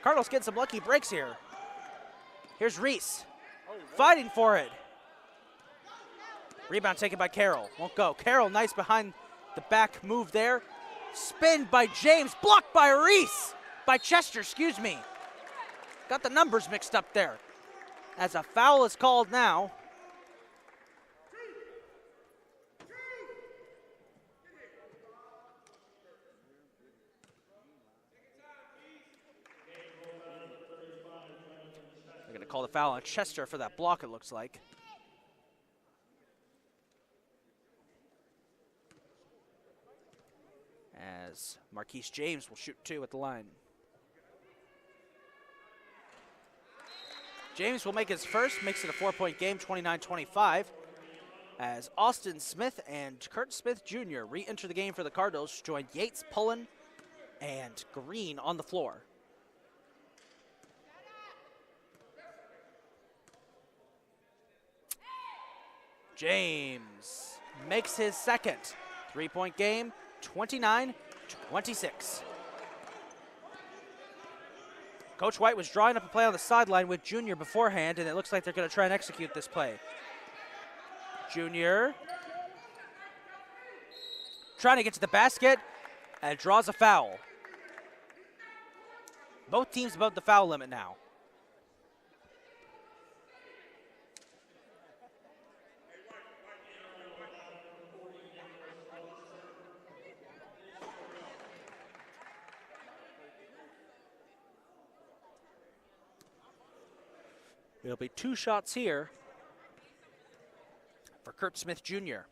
Cardinals getting some lucky breaks here. Here's Reese, fighting for it. Rebound taken by Carroll, won't go. Carroll, nice behind the back move there. Spin by James, blocked by Reese. By Chester, excuse me. Got the numbers mixed up there. As a foul is called now. They're going to call the foul on Chester for that block, it looks like. As Marquise James will shoot 2 at the line. James will make his first, makes it a 4-point game, 29-25, as Austin Smith and Kurt Smith Jr. re-enter the game for the Cardinals, join Yates, Pullen, and Green on the floor. James makes his second 3-point game, 29-26. Coach White was drawing up a play on the sideline with Junior beforehand, and it looks like they're going to try and execute this play. Junior trying to get to the basket and draws a foul. Both teams above the foul limit now. It'll be 2 shots here for Kurt Smith Jr.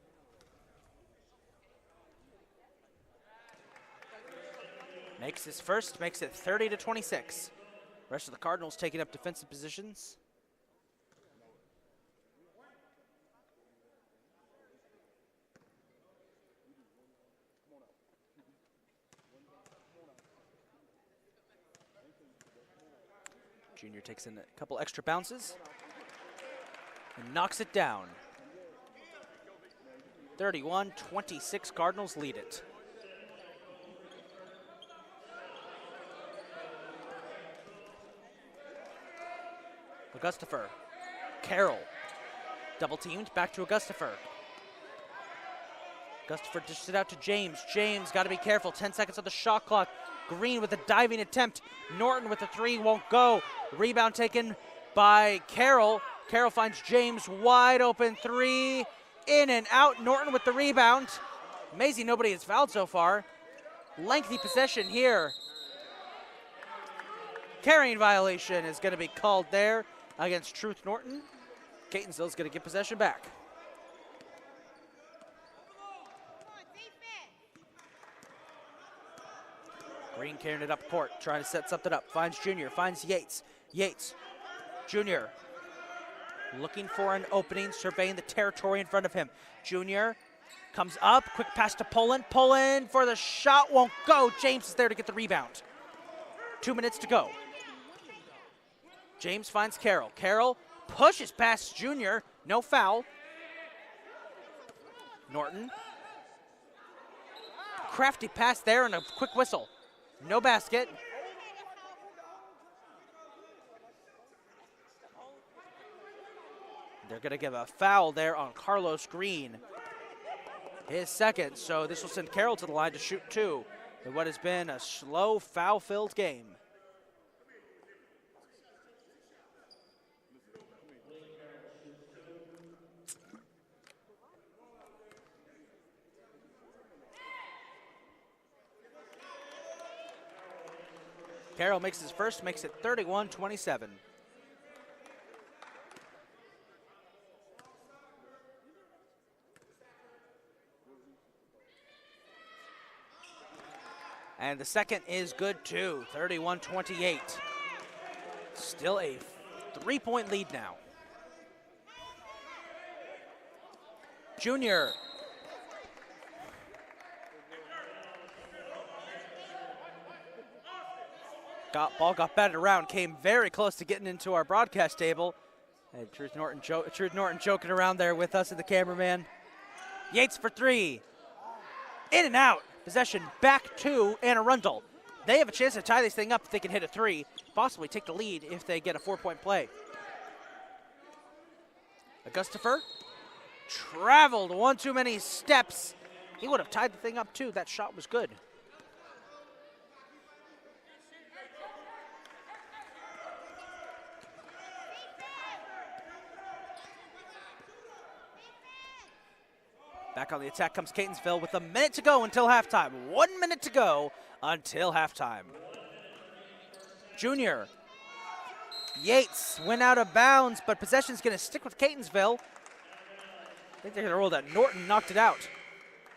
Makes his first, makes it 30-26. Rest of the Cardinals taking up defensive positions. Junior takes in a couple extra bounces and knocks it down. 31-26, Cardinals lead it. Augustifer, Carroll, double teamed, back to Augustifer. Augustifer dishes it out to James. James, got to be careful, 10 seconds on the shot clock. Green with a diving attempt. Norton with the three, won't go. Rebound taken by Carroll. Carroll finds James, wide open three, in and out. Norton with the rebound. Amazing nobody has fouled so far. Lengthy possession here. Carrying violation is going to be called there against Truth Norton. Catonsville's going to get possession back. Green carrying it up court, trying to set something up. Finds Junior, finds Yates. Yates, Junior, looking for an opening, surveying the territory in front of him. Junior comes up, quick pass to Poland. Poland for the shot, won't go. James is there to get the rebound. 2 minutes to go. James finds Carroll. Carroll pushes past Junior, no foul. Norton. Crafty pass there and a quick whistle. No basket. They're going to give a foul there on Carlos Green. His second, so this will send Carroll to the line to shoot two in what has been a slow, foul-filled game. Carroll makes his first, makes it 31-27. And the second is good too, 31-28. Still a 3-point lead now. Junior. Ball got batted around, came very close to getting into our broadcast table. And Truth Norton joking around there with us and the cameraman. Yates for three. In and out. Possession back to Arundel. They have a chance to tie this thing up if they can hit a three. Possibly take the lead if they get a 4-point play. Augustifer traveled one too many steps. He would have tied the thing up too. That shot was good. Back on the attack comes Catonsville with a minute to go until halftime. 1 minute to go until halftime. Junior. Yates went out of bounds, but possession's going to stick with Catonsville. I think they're going to roll that. Norton knocked it out.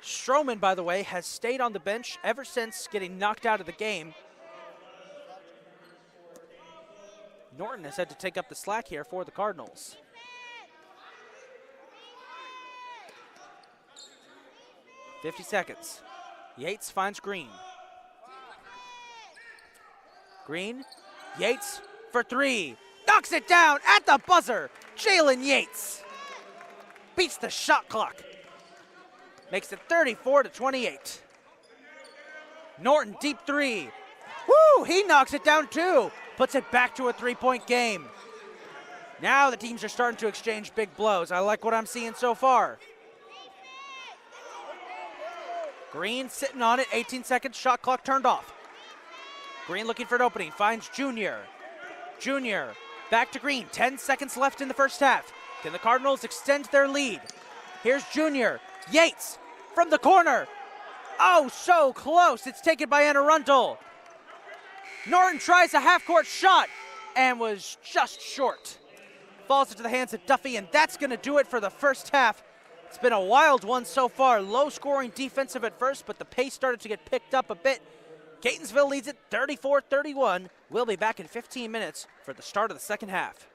Stroman, by the way, has stayed on the bench ever since getting knocked out of the game. Norton has had to take up the slack here for the Cardinals. .50 seconds. Yates finds Green. Green, Yates for three. Knocks it down at the buzzer. Jalen Yates beats the shot clock. Makes it 34-28. Norton, deep three. Woo, he knocks it down too. Puts it back to a 3-point game. Now the teams are starting to exchange big blows. I like what I'm seeing so far. Green sitting on it, 18 seconds, shot clock turned off. Green looking for an opening, finds Junior. Junior, back to Green, 10 seconds left in the first half. Can the Cardinals extend their lead? Here's Junior, Yates from the corner. Oh, so close, it's taken by Arundel. Norton tries a half-court shot and was just short. Falls into the hands of Duffy, and that's gonna do it for the first half. It's been a wild one so far. Low scoring defensive at first, but the pace started to get picked up a bit. Catonsville leads it 34-31. We'll be back in 15 minutes for the start of the second half.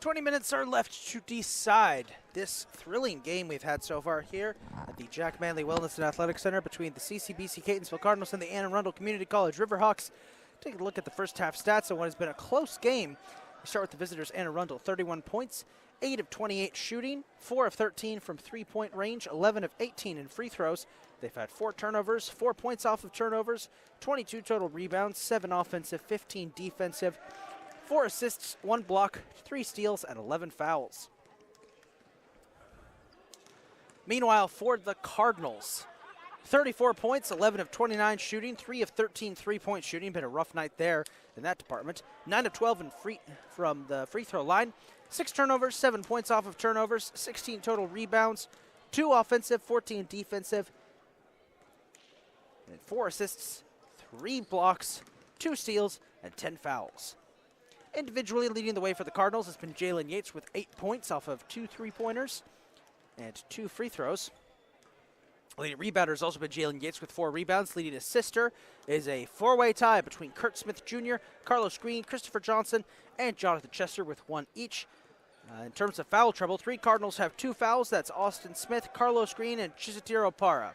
20 minutes are left to decide this thrilling game we've had so far here at the Jack Manley Wellness and Athletic Center between the CCBC Catonsville Cardinals and the Arundel Community College Riverhawks. Take a look at the first half stats on what has been a close game. We start with the visitors, Arundel, 31 points, 8 of 28 shooting, 4 of 13 from three-point range, 11 of 18 in free throws. They've had 4 turnovers, 4 points off of turnovers, 22 total rebounds, 7 offensive, 15 defensive, 4 assists, 1 block, 3 steals, and 11 fouls. Meanwhile, for the Cardinals, 34 points, 11 of 29 shooting, 3 of 13 three-point shooting. Been a rough night there in that department. 9 of 12 from the free throw line. 6 turnovers, 7 points off of turnovers, 16 total rebounds, 2 offensive, 14 defensive, and 4 assists, 3 blocks, 2 steals, and 10 fouls. Individually leading the way for the Cardinals has been Jalen Yates with 8 points off of 2 three-pointers and 2 free throws. Leading rebounder has also been Jalen Yates with 4 rebounds. Leading assister is a 4-way tie between Kurt Smith Jr., Carlos Green, Christopher Johnson, and Jonathan Chester with 1 each. In terms of foul trouble, 3 Cardinals have 2 fouls. That's Austin Smith, Carlos Green, and Chisatiro Para.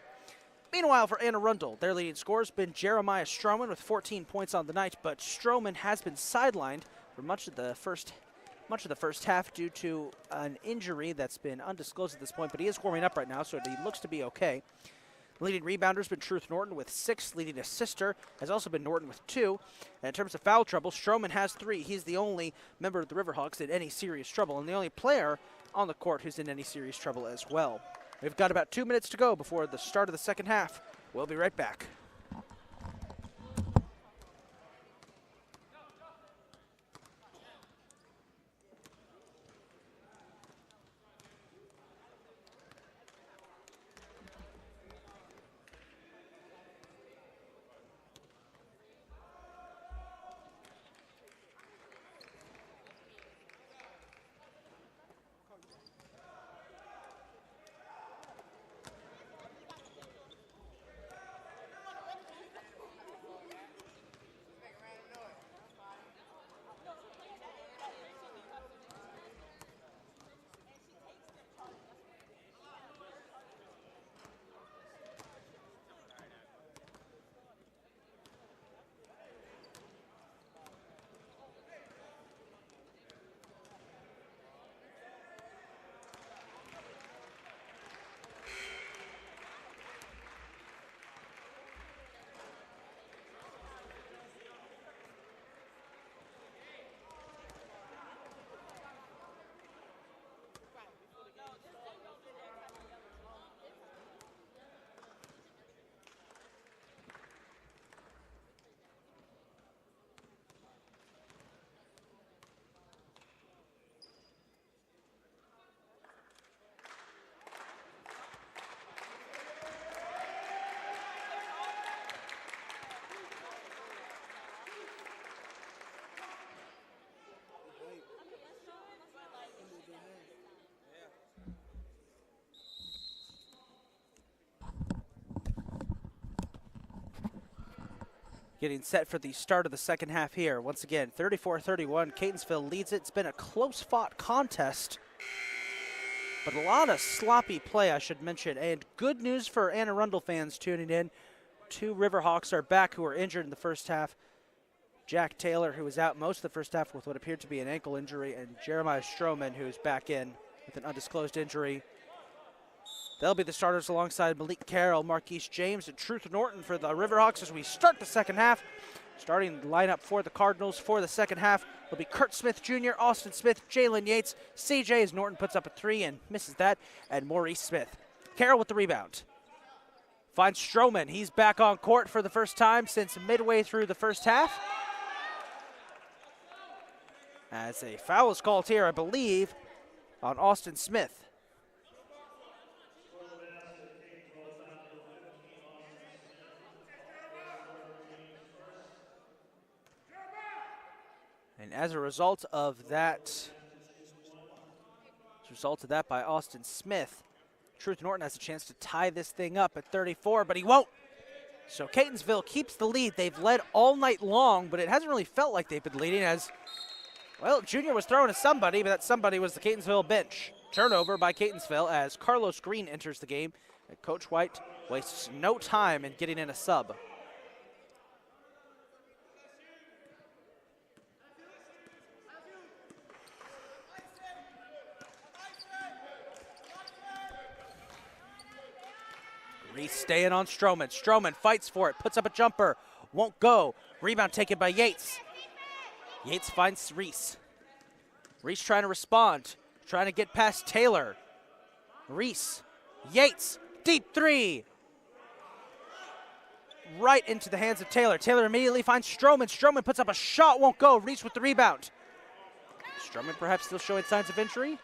Meanwhile, for Arundel, their leading scorer has been Jeremiah Stroman with 14 points on the night, but Stroman has been sidelined for much of the first half due to an injury that's been undisclosed at this point, but he is warming up right now, so he looks to be okay. Leading rebounder has been Truth Norton with 6. Leading assister has also been Norton with 2. And in terms of foul trouble, Stroman has 3. He's the only member of the Riverhawks in any serious trouble, and the only player on the court who's in any serious trouble as well. We've got about 2 minutes to go before the start of the second half. We'll be right back. Getting set for the start of the second half here. Once again, 34-31, Catonsville leads it. It's been a close-fought contest, but a lot of sloppy play, I should mention. And good news for Anne Arundel fans tuning in. 2 Riverhawks are back who were injured in the first half. Jack Taylor, who was out most of the first half with what appeared to be an ankle injury, and Jeremiah Stroman, who's back in with an undisclosed injury. They'll be the starters alongside Malik Carroll, Marquise James, and Truth Norton for the Riverhawks as we start the second half. Starting the lineup for the Cardinals for the second half will be Kurt Smith Jr., Austin Smith, Jalen Yates, CJ as Norton puts up a 3 and misses that, and Maurice Smith. Carroll with the rebound. Finds Stroman. He's back on court for the first time since midway through the first half. As a foul is called here, I believe, on Austin Smith. And as a result of that, by Austin Smith, Truth Norton has a chance to tie this thing up at 34, but he won't. So Catonsville keeps the lead. They've led all night long, but it hasn't really felt like they've been leading as Well, Junior was throwing to somebody, but that somebody was the Catonsville bench. Turnover by Catonsville as Carlos Green enters the game. And Coach White wastes no time in getting in a sub. Reese staying on Stroman. Stroman fights for it, puts up a jumper, won't go. Rebound taken by Yates. Yates finds Reese. Reese trying to respond, trying to get past Taylor. Reese, Yates, deep three. Right into the hands of Taylor. Taylor immediately finds Stroman. Stroman puts up a shot, won't go. Reese with the rebound. Stroman perhaps still showing signs of injury.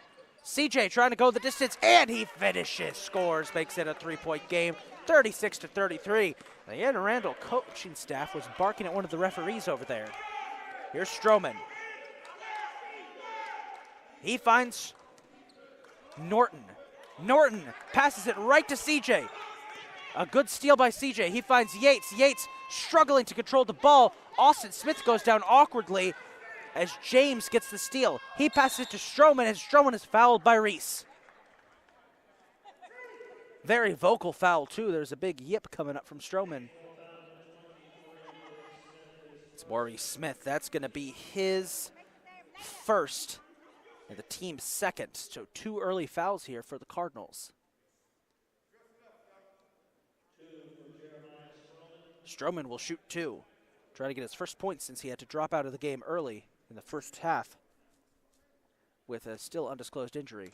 CJ trying to go the distance, and he finishes, scores, makes it a three-point game, 36-33. The Ann Arundel coaching staff was barking at one of the referees over there. Here's Stroman. He finds Norton. Norton passes it right to CJ. A good steal by CJ. He finds Yates. Yates struggling to control the ball. Austin Smith goes down awkwardly as James gets the steal. He passes it to Stroman, and Stroman is fouled by Reese. Very vocal foul, too. There's a big yip coming up from Stroman. It's Maurice Smith. That's going to be his first and the team's second. So 2 early fouls here for the Cardinals. Stroman will shoot 2. Try to get his first point since he had to drop out of the game early in the first half with a still undisclosed injury.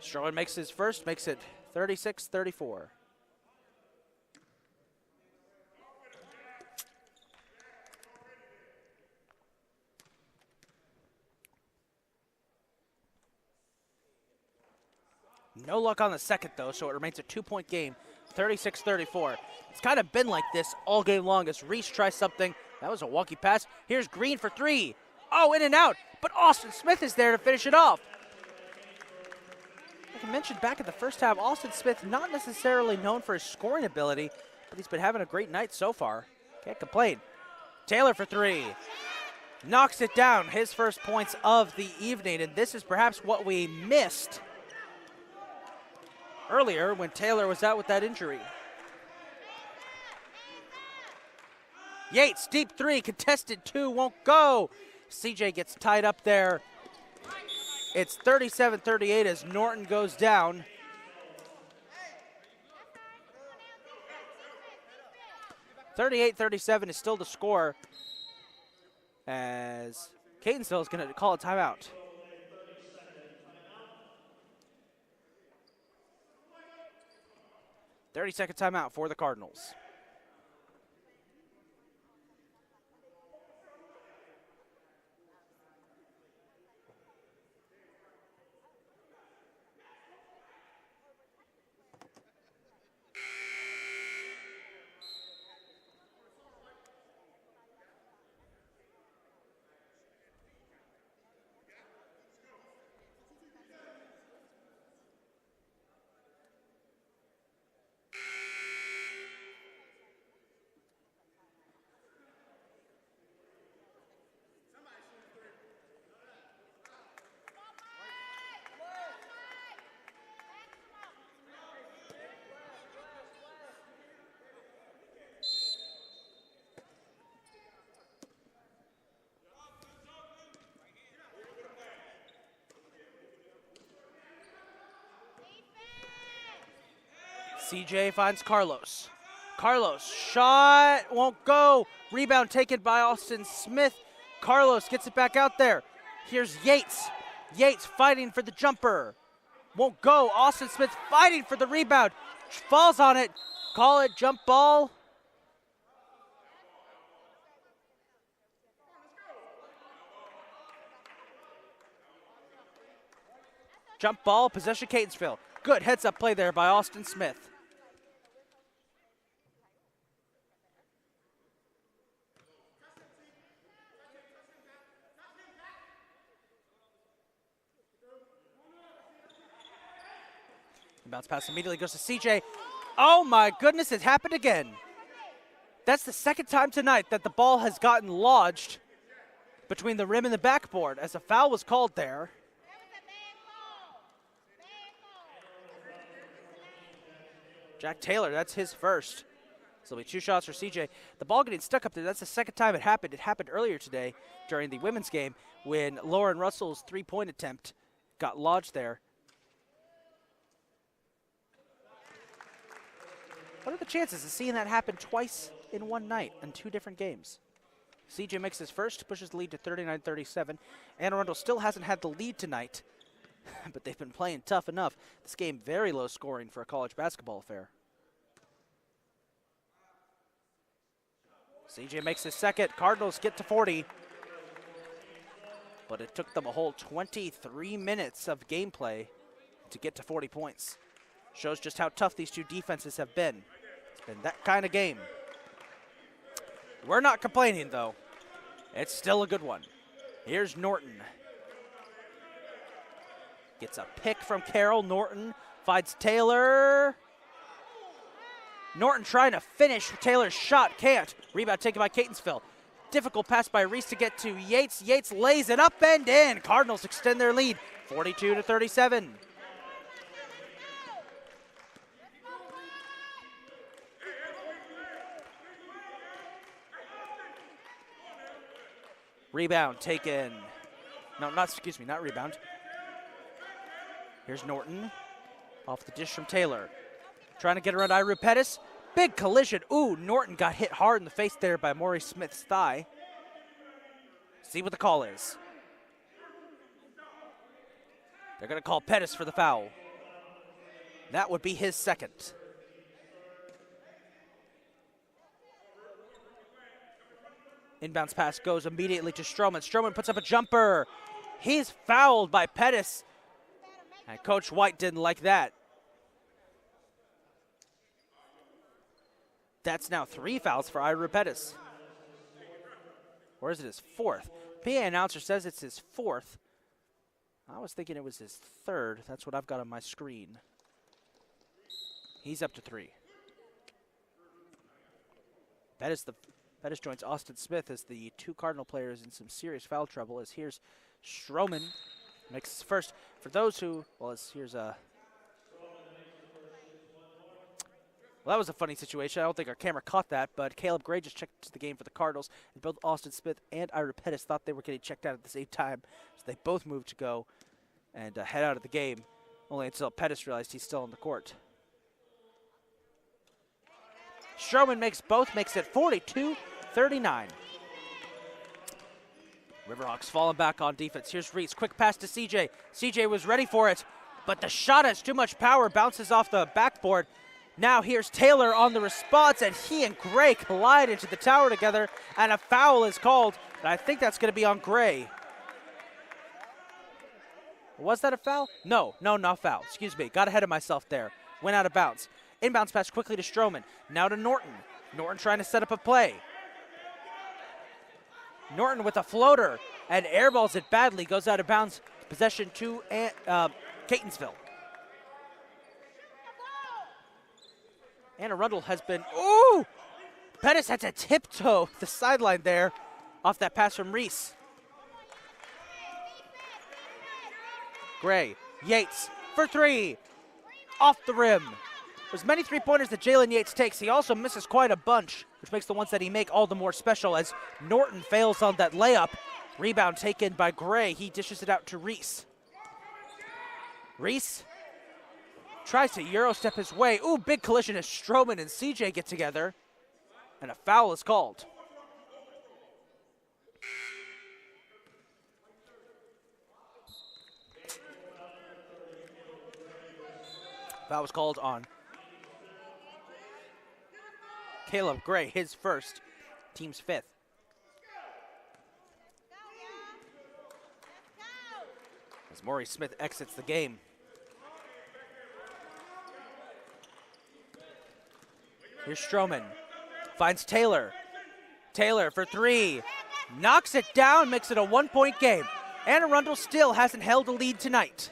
Stroman makes his first, makes it 36-34. No luck on the second, though, so it remains a 2-point game, 36-34. It's kind of been like this all game long as Reese tries something. That was a wonky pass. Here's Green for 3. Oh, in and out, but Austin Smith is there to finish it off. Like I mentioned back in the first half, Austin Smith not necessarily known for his scoring ability, but he's been having a great night so far. Can't complain. Taylor for 3. Knocks it down, his first points of the evening, and this is perhaps what we missed earlier when Taylor was out with that injury. Yates, deep 3, contested 2, won't go. CJ gets tied up there. It's 37-38 as Norton goes down. (38-37) is still the score as Catonsville is going to call a timeout. (30-second) timeout for the Cardinals. CJ finds Carlos. Carlos, shot, won't go. Rebound taken by Austin Smith. Carlos gets it back out there. Here's Yates. Yates fighting for the jumper. Won't go. Austin Smith fighting for the rebound. Falls on it. Call it jump ball. Jump ball, possession Catonsville. Good heads-up play there by Austin Smith. Bounce pass immediately goes to CJ. Oh my goodness, it happened again. That's the second time tonight that the ball has gotten lodged between the rim and the backboard as a foul was called there. Jack Taylor, that's his first. So it'll be 2 shots for CJ. The ball getting stuck up there, that's the second time it happened. It happened earlier today during the women's game when Lauren Russell's 3-point attempt got lodged there. What are the chances of seeing that happen twice in one night in 2 different games? CJ makes his first, pushes the lead to 39-37. Arundel still hasn't had the lead tonight, but they've been playing tough enough. This game very low scoring for a college basketball affair. CJ makes his second. Cardinals get to 40. But it took them a whole 23 minutes of gameplay to get to 40 points. Shows just how tough these 2 defenses have been. It's been that kind of game. We're not complaining, though. It's still a good one. Here's Norton. Gets a pick from Carroll. Norton finds Taylor. Norton trying to finish Taylor's shot. Can't. Rebound taken by Catonsville. Difficult pass by Reese to get to Yates. Yates lays it up and in. Cardinals extend their lead, 42-37. Rebound taken. No, not rebound. Here's Norton. Off the dish from Taylor. Trying to get around Iru Pettis. Big collision. Ooh, Norton got hit hard in the face there by Maury Smith's thigh. See what the call is. They're going to call Pettis for the foul. That would be his second. Inbounds pass goes immediately to Stroman. Stroman puts up a jumper. He's fouled by Pettis. And Coach White didn't like that. That's now 3 fouls for Iru Pettis. Or is it his 4th? PA announcer says it's his 4th. I was thinking it was his 3rd. That's what I've got on my screen. He's up to 3. Pettis joins Austin Smith as the 2 Cardinal players in some serious foul trouble. As here's Stroman makes his first. For those who, here's a. Well, that was a funny situation. I don't think our camera caught that, but Caleb Gray just checked into the game for the Cardinals, and both Austin Smith and Iru Pettis thought they were getting checked out at the same time, so they both moved to go and head out of the game, only until Pettis realized he's still on the court. Stroman makes both, makes it 42-39. Riverhawks falling back on defense. Here's Reese, quick pass to CJ. CJ was ready for it, but the shot has too much power, bounces off the backboard. Now here's Taylor on the response, and he and Gray collide into the tower together, and a foul is called, and I think that's going to be on Gray. Was that a foul? No, not foul. Excuse me. Got ahead of myself there. Went out of bounds. Inbounds pass quickly to Stroman. Now to Norton. Norton trying to set up a play. Norton with a floater, and airballs it badly. Goes out of bounds. Possession to Catonsville. Arundel has been, ooh! Pettis had to tiptoe the sideline there off that pass from Reese. Gray, Yates for 3, off the rim. As many 3-pointers that Jalen Yates takes, he also misses quite a bunch, which makes the ones that he make all the more special as Norton fails on that layup. Rebound taken by Gray. He dishes it out to Reese. Reese tries to Euro step his way. Ooh, big collision as Stroman and CJ get together. And a foul is called. Foul was called on Caleb Gray, his first, team's 5th. As Maury Smith exits the game. Here's Stroman, finds Taylor. Taylor for 3, knocks it down, makes it a 1-point game. Arundel still hasn't held a lead tonight.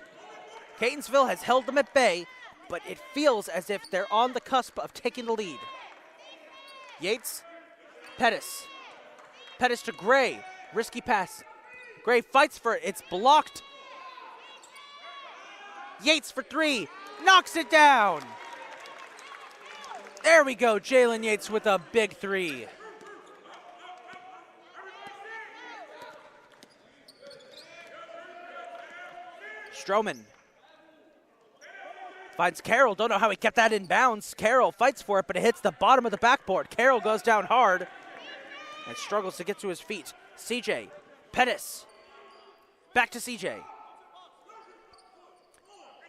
Catonsville has held them at bay, but it feels as if they're on the cusp of taking the lead. Yates Pettis. Pettis to Gray. Risky pass. Gray fights for it. It's blocked. Yates for three. Knocks it down. There we go. Jalen Yates with a big three. Stroman finds Carroll. Don't know how he kept that in bounds. Carroll fights for it, but it hits the bottom of the backboard. Carroll goes down hard and struggles to get to his feet. CJ. Pettis. Back to CJ.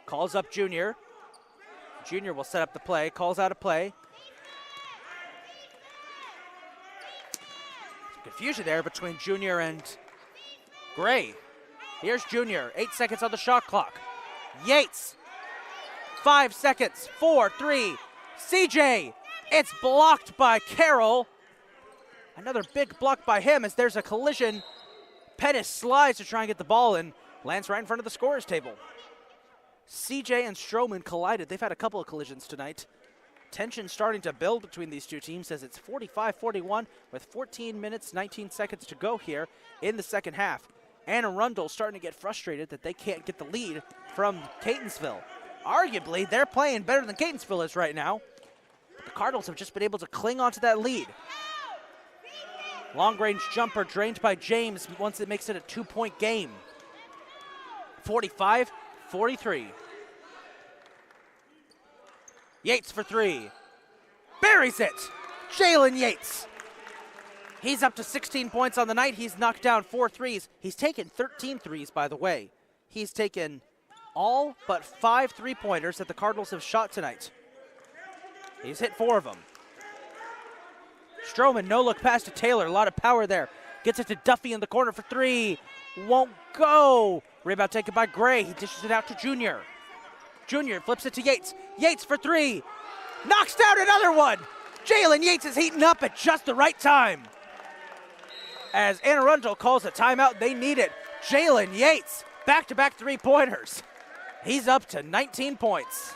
Calls up Junior. Junior will set up the play. Calls out a play. Some confusion there between Junior and Gray. Here's Junior. 8 seconds on the shot clock. Yates. 5 seconds. 4, 3. CJ. It's blocked by Carroll. Another big block by him as there's a collision. Pettis slides to try and get the ball and lands right in front of the scorer's table. CJ and Stroman collided. They've had a couple of collisions tonight. Tension starting to build between these two teams as it's 45-41 with 14 minutes, 19 seconds to go here in the second half. And Arundel starting to get frustrated that they can't get the lead from Catonsville. Arguably, they're playing better than Catonsville is right now. But the Cardinals have just been able to cling onto that lead. Long-range jumper drained by James once it makes it a 2-point game. 45-43. Yates for three. Buries it. Jalen Yates. He's up to 16 points on the night. He's knocked down 4 threes. He's taken 13 threes, by the way. He's taken all but 5 3-pointers that the Cardinals have shot tonight. He's hit 4 of them. Stroman, no look pass to Taylor. A lot of power there. Gets it to Duffy in the corner for 3. Won't go. Rebound taken by Gray. He dishes it out to Junior. Junior flips it to Yates. Yates for 3. Knocks down another one. Jalen Yates is heating up at just the right time. As Anne Arundel calls a timeout, they need it. Jalen Yates, back-to-back 3-pointers. He's up to 19 points.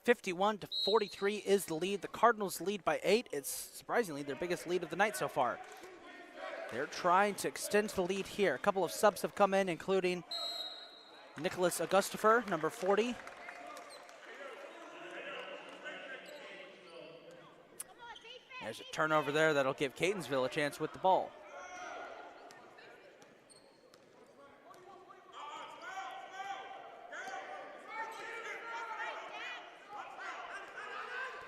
(51-43) is the lead. The Cardinals lead by 8. It's surprisingly their biggest lead of the night so far. They're trying to extend the lead here. A couple of subs have come in, including Nicholas Augustifer, number 40. There's a turnover there that'll give Catonsville a chance with the ball.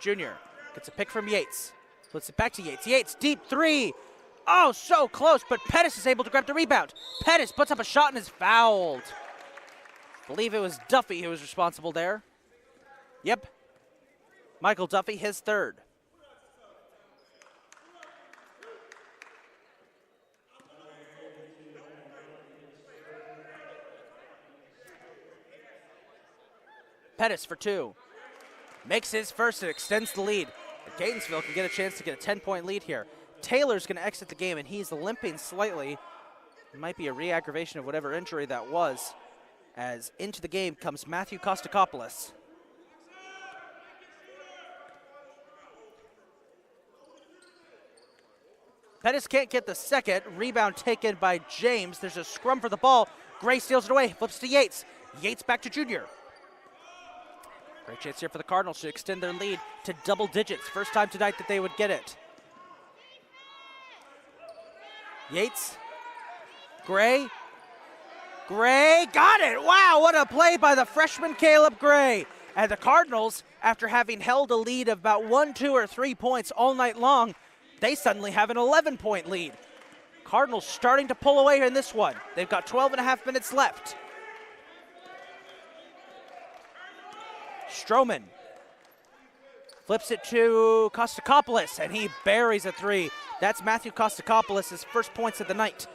Junior gets a pick from Yates. Puts it back to Yates. Yates, deep 3. Oh, so close, but Pettis is able to grab the rebound. Pettis puts up a shot and is fouled. I believe it was Duffy who was responsible there. Yep. Michael Duffy, his third. Pettis for 2. Makes his first and extends the lead. And Catonsville can get a chance to get a 10-point lead here. Taylor's going to exit the game, and he's limping slightly. It might be a re-aggravation of whatever injury that was. As into the game comes Matthew Kostakopoulos. Pettis can't get the second. Rebound taken by James. There's a scrum for the ball. Gray steals it away, flips to Yates. Yates back to Junior. Great chance here for the Cardinals to extend their lead to double digits. First time tonight that they would get it. Yates. Gray. Gray got it. Wow, what a play by the freshman Caleb Gray. And the Cardinals, after having held a lead of about 1, 2, or 3 points all night long, they suddenly have an 11-point lead. Cardinals starting to pull away in this one. They've got 12 and a half minutes left. Stroman flips it to Kostakopoulos, and he buries a 3. That's Matthew Kostakopoulos' first points of the night.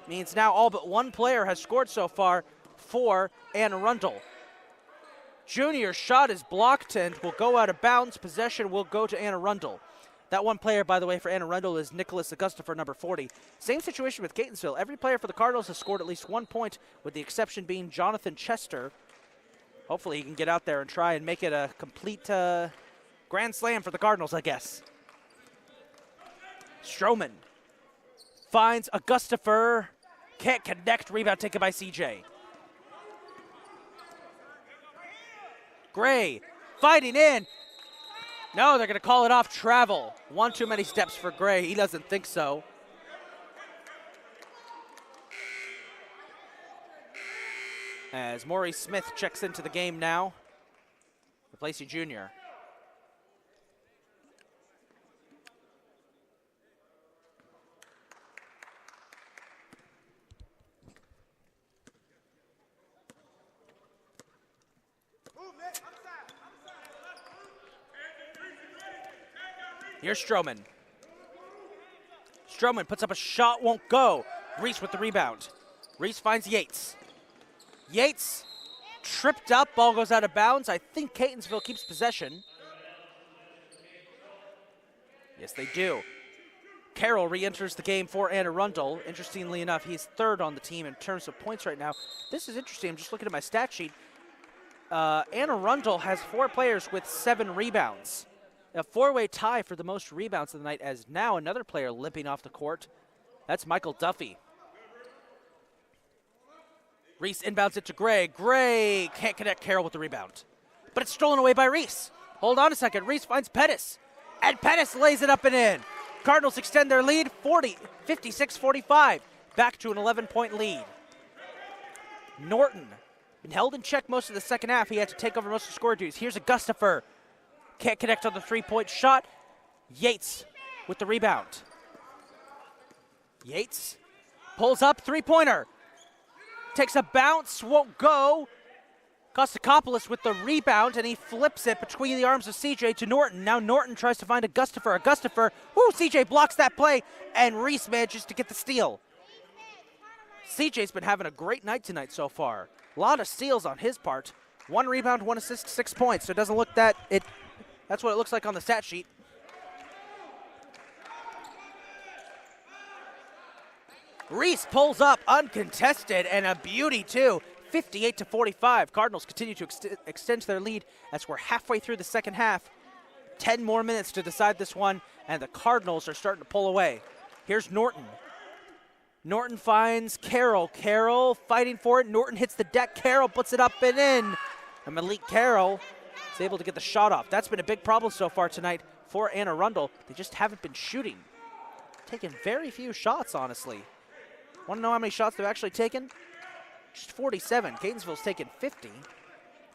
Means now all but one player has scored so far for Anne Arundel. Junior's shot is blocked and will go out of bounds. Possession will go to Anne Arundel. That one player, by the way, for Anne Arundel is Nicholas Augusta for number 40. Same situation with Catonsville. Every player for the Cardinals has scored at least 1 point, with the exception being Jonathan Chester. Hopefully he can get out there and try and make it a complete grand slam for the Cardinals, I guess. Stroman finds Augustifer. Can't connect. Rebound taken by CJ. Gray fighting in. No, they're going to call it off travel. One too many steps for Gray. He doesn't think so. As Maurice Smith checks into the game now, replacing Junior. Here's Stroman. Stroman puts up a shot, won't go. Reese with the rebound. Reese finds Yates. Yates tripped up, ball goes out of bounds. I think Catonsville keeps possession. Yes, they do. Carroll re-enters the game for Anne Arundel. Interestingly enough, he's third on the team in terms of points right now. This is interesting. I'm just looking at my stat sheet. Anne Arundel has 4 players with 7 rebounds. A 4-way tie for the most rebounds of the night, as now another player limping off the court. That's Michael Duffy. Reese inbounds it to Gray. Gray can't connect Carroll with the rebound, but it's stolen away by Reese. Hold on a second. Reese finds Pettis, and Pettis lays it up and in. Cardinals extend their lead 56-45, back to an 11-point lead. Norton been held in check most of the second half. He had to take over most of the score duties. Here's Augustifer. Can't connect on the 3-point shot. Yates with the rebound. Yates pulls up, 3-pointer. Takes a bounce, won't go. Kostakopoulos with the rebound, and he flips it between the arms of CJ to Norton. Now Norton tries to find Augustifer. Augustifer, woo, CJ blocks that play, and Reese manages to get the steal. CJ's been having a great night tonight so far. A lot of steals on his part. 1 rebound, 1 assist, 6 points. So it doesn't look that that's what it looks like on the stat sheet. Reese pulls up uncontested, and a beauty too. 58-45. Cardinals continue to extend their lead as we're halfway through the second half. 10 more minutes to decide this one, and the Cardinals are starting to pull away. Here's Norton. Norton finds Carroll. Carroll fighting for it. Norton hits the deck. Carroll puts it up and in. And Malik Carroll is able to get the shot off. That's been a big problem so far tonight for Anne Arundel. They just haven't been shooting. Taking very few shots, honestly. Want to know how many shots they've actually taken? Just 47. Catonsville's taken 50.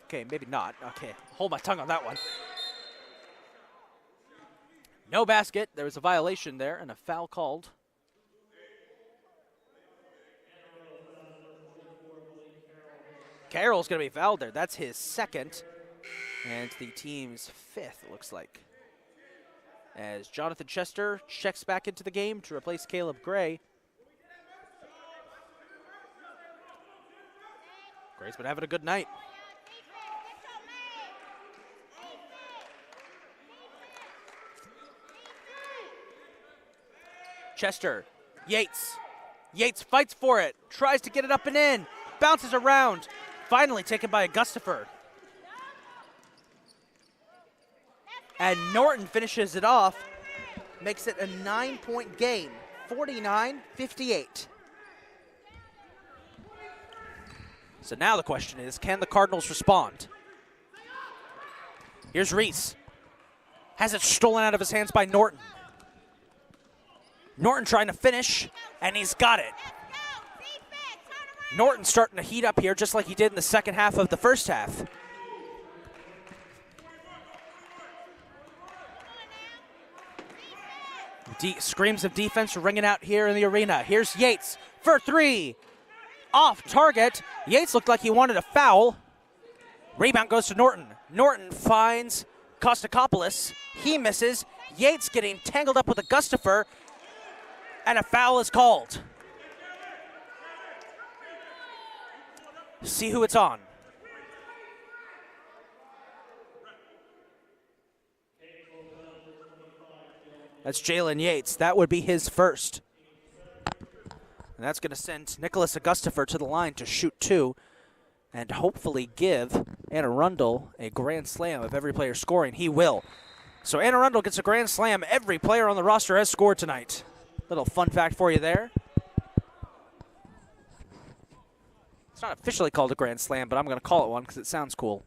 Okay, maybe not. Okay, hold my tongue on that one. No basket. There was a violation there and a foul called. Carroll's going to be fouled there. That's his second. And the team's 5th, it looks like. As Jonathan Chester checks back into the game to replace Caleb Gray. Gray's been having a good night. Chester, Yates. Yates fights for it, tries to get it up and in, bounces around, finally taken by Augustifer. And Norton finishes it off, makes it a 9-point game, 49-58. So now the question is, can the Cardinals respond? Here's Reese. Has it stolen out of his hands by Norton. Norton trying to finish, and he's got it. Norton starting to heat up here just like he did in the second half of the first half. Screams of defense are ringing out here in the arena. Here's Yates for three. Off target. Yates looked like he wanted a foul. Rebound goes to Norton. Norton finds Kostakopoulos. He misses. Yates getting tangled up with Augustifer, and a foul is called. See who it's on. That's Jalen Yates. That would be his first. And that's going to send Nicholas Augustifer to the line to shoot two and hopefully give Arundel a grand slam of every player scoring. He will. So Arundel gets a grand slam. Every player on the roster has scored tonight. Little fun fact for you there. It's not officially called a grand slam, but I'm going to call it one because it sounds cool.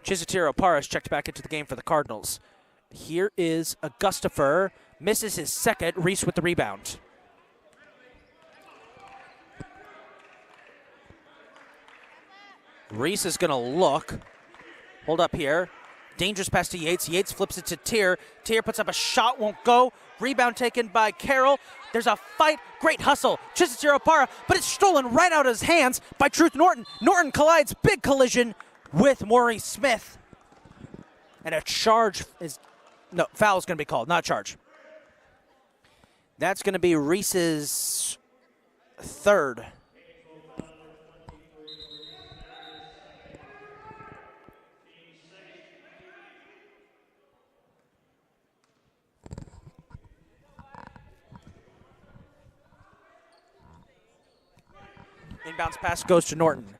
Chisatiro Paras checked back into the game for the Cardinals. Here is Augustifer. Misses his second. Reese with the rebound. Reese is going to look. Hold up here. Dangerous pass to Yates. Yates flips it to Tier. Tier puts up a shot, won't go. Rebound taken by Carroll. There's a fight. Great hustle. Chisatiro Para, but it's stolen right out of his hands by Truth Norton. Norton collides. Big collision with Maurice Smith. And a charge is... No, foul is going to be called, not charge. That's going to be Reese's third. Inbounds pass goes to Norton.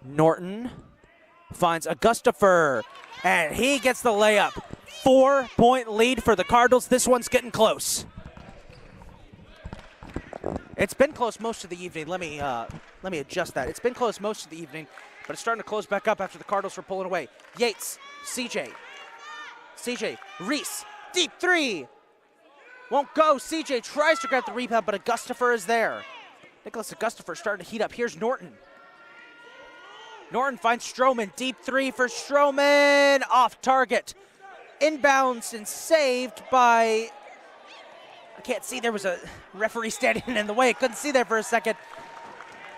Norton finds Augustifer, and he gets the layup. 4-point lead for the Cardinals. This one's getting close. It's been close most of the evening. Let me adjust that. It's been close most of the evening, but it's starting to close back up after the Cardinals were pulling away. Yates, CJ, Reese, deep three. Won't go. CJ tries to grab the rebound, but Augustifer is there. Nicholas Augustifer starting to heat up. Here's Norton. Norton finds Stroman. Deep three for Stroman. Off target. Inbounds and saved by... I can't see. There was a referee standing in the way. Couldn't see there for a second.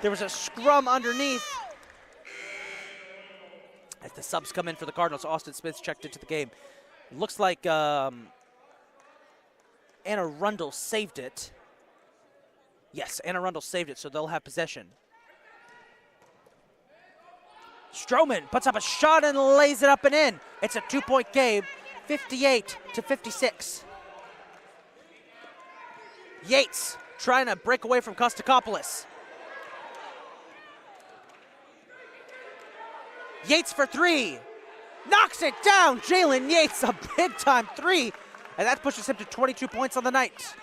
There was a scrum underneath. As the subs come in for the Cardinals, Austin Smith checked into the game. Looks like Arundel saved it. Yes, Arundel saved it, so they'll have possession. Stroman puts up a shot and lays it up and in. It's a 2-point game, 58-56. Yates trying to break away from Kostakopoulos. Yates for three. Knocks it down. Jalen Yates, a big-time three. And that pushes him to 22 points on the night.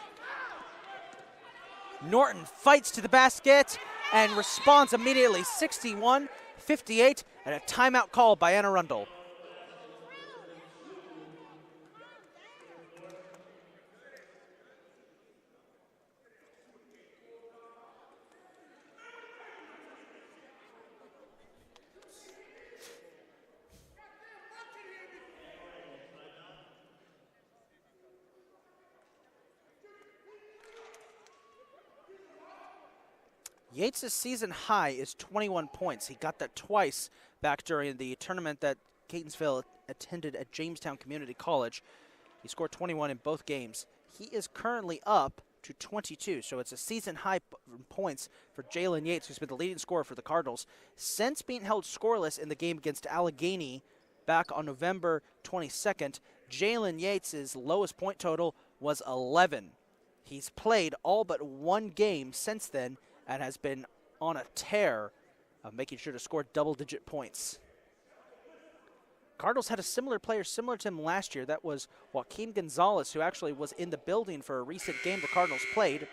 Norton fights to the basket and responds immediately. 61-58, and a timeout called by Arundel. Yates' season high is 21 points. He got that twice back during the tournament that Catonsville attended at Jamestown Community College. He scored 21 in both games. He is currently up to 22, so it's a season high points for Jalen Yates, who's been the leading scorer for the Cardinals since being held scoreless in the game against Allegheny back on November 22nd. Jalen Yates' lowest point total was 11. He's played all but one game since then and has been on a tear of making sure to score double-digit points. Cardinals had a similar player similar to him last year. That was Joaquin Gonzalez, who actually was in the building for a recent game the Cardinals played.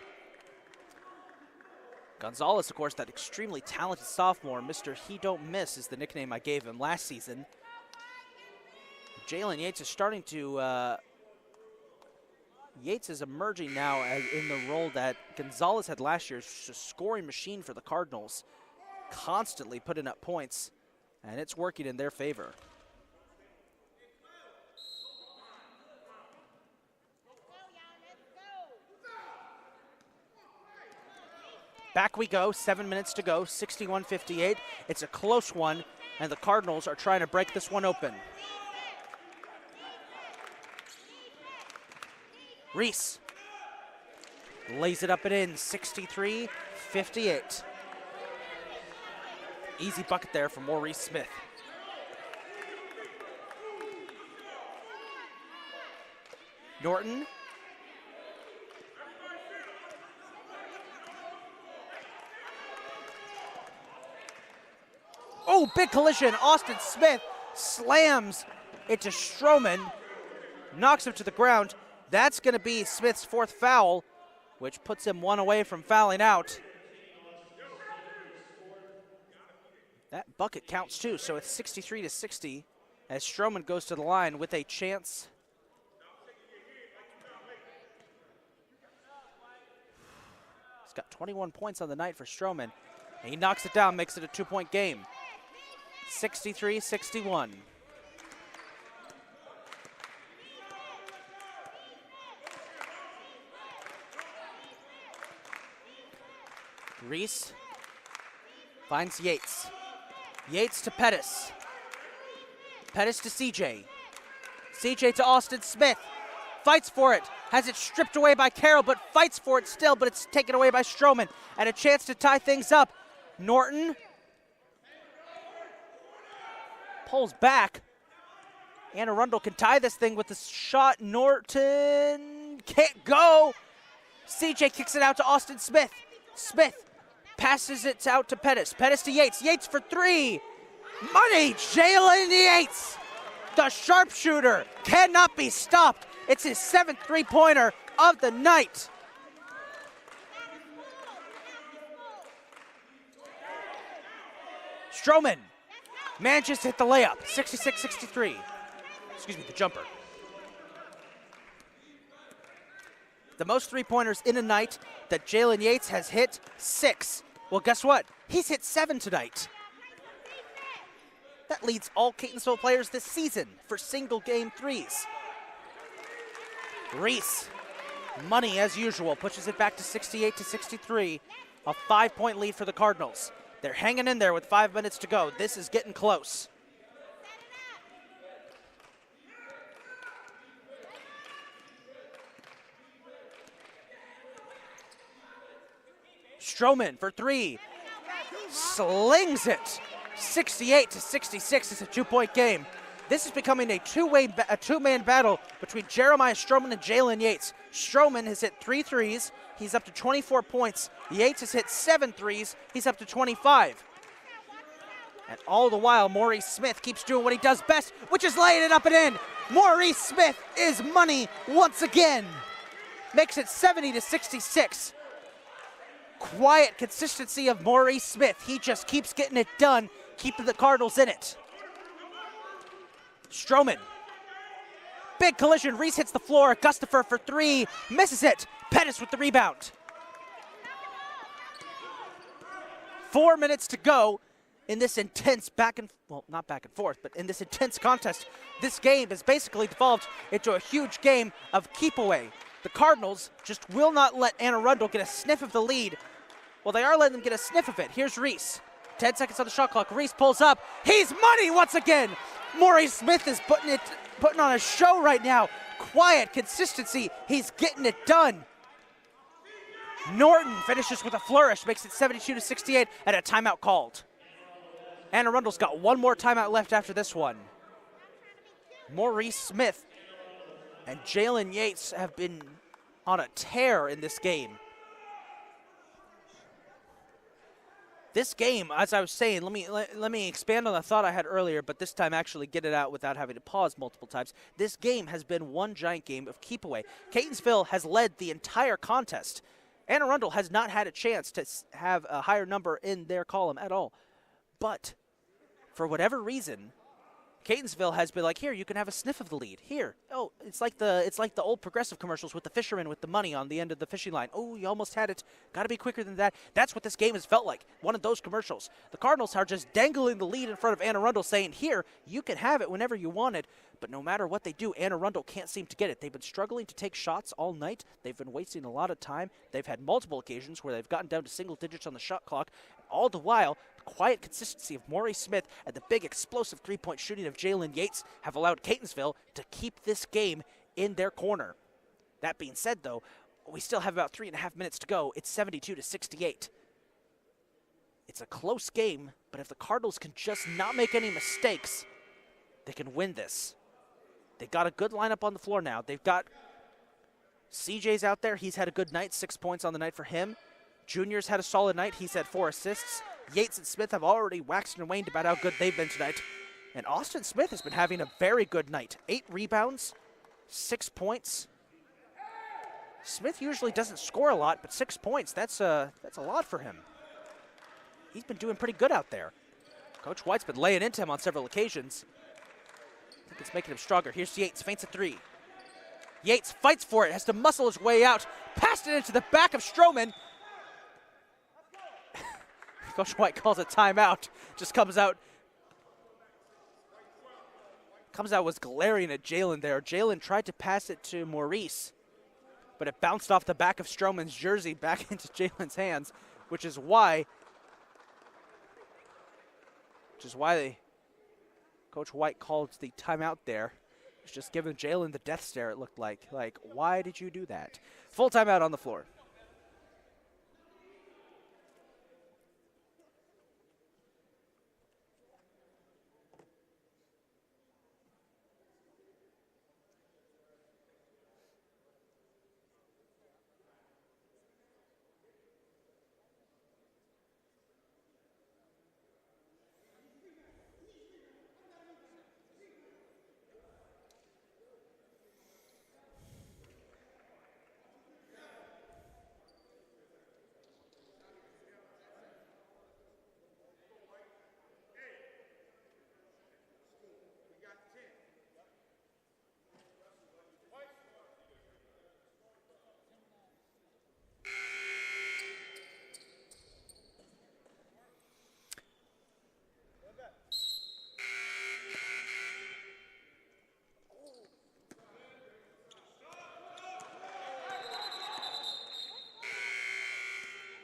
Gonzalez, of course, that extremely talented sophomore. Mr. He Don't Miss is the nickname I gave him last season. Jalen Yates is starting to, Yates is emerging now in the role that Gonzalez had last year. It's a scoring machine for the Cardinals, constantly putting up points, and it's working in their favor. Back we go, 7 minutes to go, 61-58. It's a close one, and the Cardinals are trying to break this one open. Reese lays it up and in, 63-58. Easy bucket there for Maurice Smith. Norton. Oh, big collision. Austin Smith slams into Stroman, knocks him to the ground. That's going to be Smith's fourth foul, which puts him one away from fouling out. That bucket counts too, so it's 63-60 as Stroman goes to the line with a chance. He's got 21 points on the night for Stroman, and he knocks it down, makes it a 2-point game. 63-61. Reese finds Yates. Yates to Pettis. Pettis to CJ. CJ to Austin Smith. Fights for it. Has it stripped away by Carroll, but fights for it still, but it's taken away by Stroman. And a chance to tie things up. Norton pulls back. And Arundel can tie this thing with the shot. Norton can't go. CJ kicks it out to Austin Smith. Smith passes it out to Pettis. Pettis to Yates. Yates for three. Money, Jalen Yates. The sharpshooter cannot be stopped. It's his 7th three-pointer of the night. Stroman manages to hit the layup. 66-63. Excuse me, the jumper. The most three-pointers in a night that Jalen Yates has hit, 6. Well, guess what? He's hit 7 tonight. That leads all Catonsville players this season for single-game threes. Reese, money as usual, pushes it back to 68-63. A 5-point lead for the Cardinals. They're hanging in there with 5 minutes to go. This is getting close. Stroman for three. Slings it. 68-66. It's a 2-point game. This is becoming a two-man battle between Jeremiah Stroman and Jalen Yates. Stroman has hit 3 threes. He's up to 24 points. Yates has hit 7 threes. He's up to 25. And all the while, Maurice Smith keeps doing what he does best, which is laying it up and in. Maurice Smith is money once again. Makes it 70-66. Quiet consistency of Maurice Smith. He just keeps getting it done, keeping the Cardinals in it. Stroman. Big collision. Reese hits the floor. Gustafer for 3. Misses it. Pettis with the rebound. 4 minutes to go in this intense not back and forth, but in this intense contest. This game has basically devolved into a huge game of keep away. The Cardinals just will not let Arundel get a sniff of the lead. Well, they are letting them get a sniff of it. Here's Reese. 10 seconds on the shot clock. Reese pulls up. He's money once again. Maurice Smith is putting on a show right now. Quiet consistency. He's getting it done. Norton finishes with a flourish, makes it 72-68, and a timeout called. Arundel's got one more timeout left after this one. Maurice Smith and Jalen Yates have been on a tear in this game. This game, as I was saying, let me expand on the thought I had earlier, but this time actually get it out without having to pause multiple times. This game has been one giant game of keep away. Catonsville has led the entire contest. Arundel has not had a chance to have a higher number in their column at all. But for whatever reason, Catonsville has been like, here, you can have a sniff of the lead. Here. Oh, it's like the old Progressive commercials with the fisherman with the money on the end of the fishing line. Oh, you almost had it. Got to be quicker than that. That's what this game has felt like. One of those commercials. The Cardinals are just dangling the lead in front of Anne Arundel saying, here, you can have it whenever you want it. But no matter what they do, Anne Arundel can't seem to get it. They've been struggling to take shots all night. They've been wasting a lot of time. They've had multiple occasions where they've gotten down to single digits on the shot clock. All the while, the quiet consistency of Maurice Smith and the big explosive three-point shooting of Jalen Yates have allowed Catonsville to keep this game in their corner. That being said, though, we still have about 3.5 minutes to go. It's 72-68. It's a close game, but if the Cardinals can just not make any mistakes, they can win this. They've got a good lineup on the floor now. They've got CJ's out there. He's had a good night, 6 points on the night for him. Junior's had a solid night. He's had 4 assists. Yates and Smith have already waxed and waned about how good they've been tonight. And Austin Smith has been having a very good night. 8 rebounds, 6 points. Smith usually doesn't score a lot, but 6 points, that's a lot for him. He's been doing pretty good out there. Coach White's been laying into him on several occasions. I think it's making him stronger. Here's Yates, feints a 3. Yates fights for it, has to muscle his way out. Passed it into the back of Stroman. Coach White calls a timeout. Just comes out was glaring at Jalen there. Jalen tried to pass it to Maurice, but it bounced off the back of Stroman's jersey back into Jalen's hands, which is why Coach White called the timeout there. It's just giving Jalen the death stare, it looked like. Like, why did you do that? Full timeout on the floor.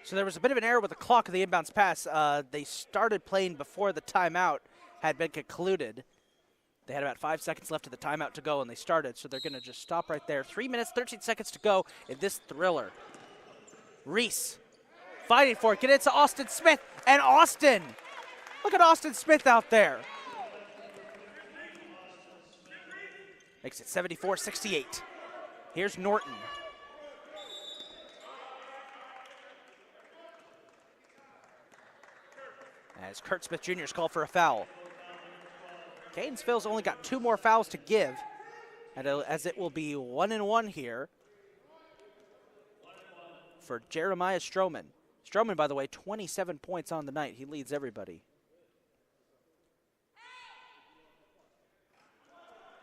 So there was a bit of an error with the clock of the inbounds pass. They started playing before the timeout had been concluded. They had about 5 seconds left of the timeout to go, and they started, so they're going to just stop right there. 3 minutes, 13 seconds to go in this thriller. Reese fighting for it. Get it to Austin Smith, and Austin. Look at Austin Smith out there. Makes it 74-68. Here's Norton. As Kurt Smith Jr. is called for a foul. Catonsville's only got 2 more fouls to give, and as it will be 1-1 here for Jeremiah Stroman. Stroman, by the way, 27 points on the night. He leads everybody.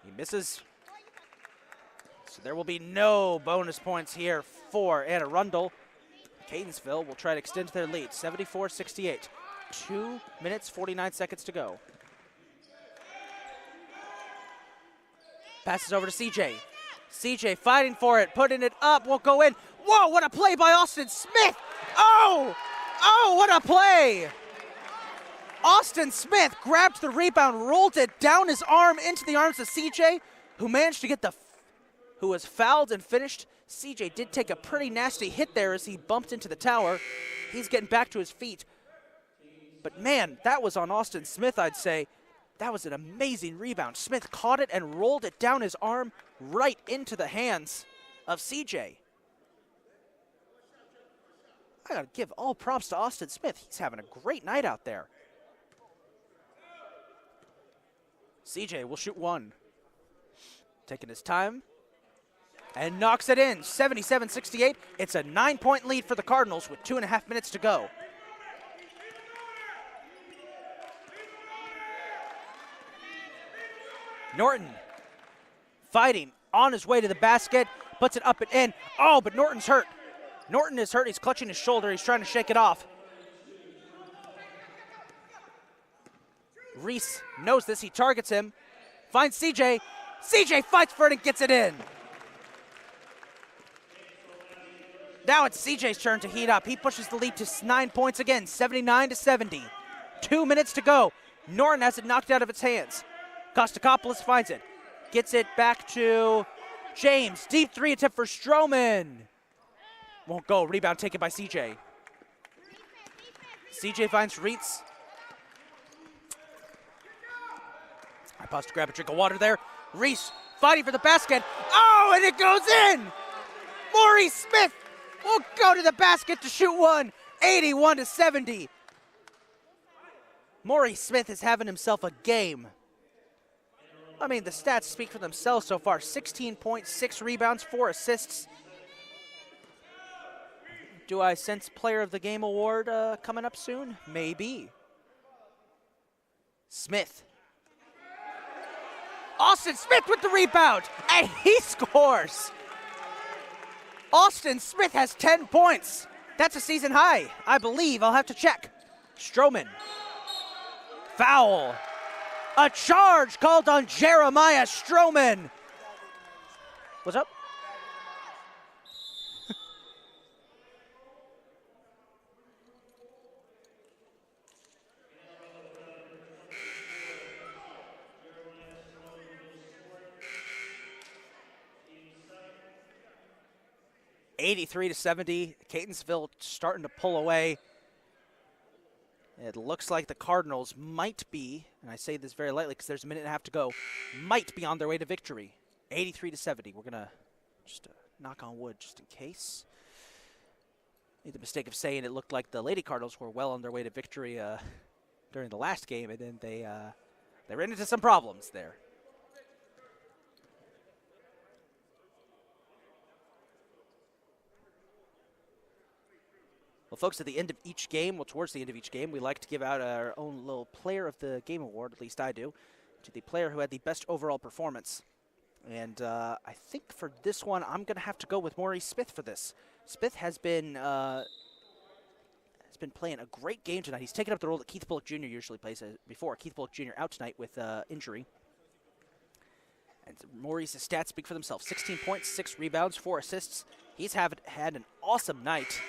He misses. So there will be no bonus points here for Anne Arundel. Catonsville will try to extend their lead, 74-68. 2 minutes, 49 seconds to go. Passes over to CJ. CJ fighting for it, putting it up, won't go in. Whoa, what a play by Austin Smith. Oh, what a play. Austin Smith grabbed the rebound, rolled it down his arm into the arms of CJ, who managed to get who was fouled and finished. CJ did take a pretty nasty hit there as he bumped into the tower. He's getting back to his feet. But man, that was on Austin Smith, I'd say. That was an amazing rebound. Smith caught it and rolled it down his arm right into the hands of CJ. I gotta give all props to Austin Smith. He's having a great night out there. CJ will shoot one. Taking his time and knocks it in. 77-68. It's a 9-point lead for the Cardinals with 2.5 minutes to go. Norton fighting on his way to the basket, puts it up and in. Oh, but Norton's hurt. Norton is hurt. He's clutching his shoulder. He's trying to shake it off. Reese knows this. He targets him. Finds CJ. CJ fights for it and gets it in. Now it's CJ's turn to heat up. He pushes the lead to 9 points again, 79-70. 2 minutes to go. Norton has it knocked out of its hands. Kostakopoulos finds it. Gets it back to James. Deep three attempt for Stroman. Won't go. Rebound taken by CJ. CJ finds Reitz. I paused to grab a drink of water there. Reese fighting for the basket. Oh, and it goes in! Maurice Smith will go to the basket to shoot one. 81-70. Maurice Smith is having himself a game. I mean, the stats speak for themselves so far. 16 points, 6 rebounds, 4 assists. Do I sense Player of the Game award coming up soon? Maybe. Smith. Austin Smith with the rebound, and he scores. Austin Smith has 10 points. That's a season high, I believe. I'll have to check. Stroman. Foul. A charge called on Jeremiah Stroman. What's up? 83-70. Catonsville starting to pull away. It looks like the Cardinals might be, and I say this very lightly because there's a minute and a half to go, might be on their way to victory. 83-70. We're going to just knock on wood just in case. Made the mistake of saying it looked like the Lady Cardinals were well on their way to victory during the last game, and then they ran into some problems there. Well, folks, at the end of each game, well, towards the end of each game, we like to give out our own little Player of the Game award, at least I do, to the player who had the best overall performance. And I think for this one, I'm going to have to go with Maurice Smith for this. Smith has been playing a great game tonight. He's taken up the role that Keith Bullock Jr. usually plays before. Keith Bullock Jr. out tonight with injury. And Maurice's stats speak for themselves. 16 points, 6 rebounds, 4 assists. He's had an awesome night.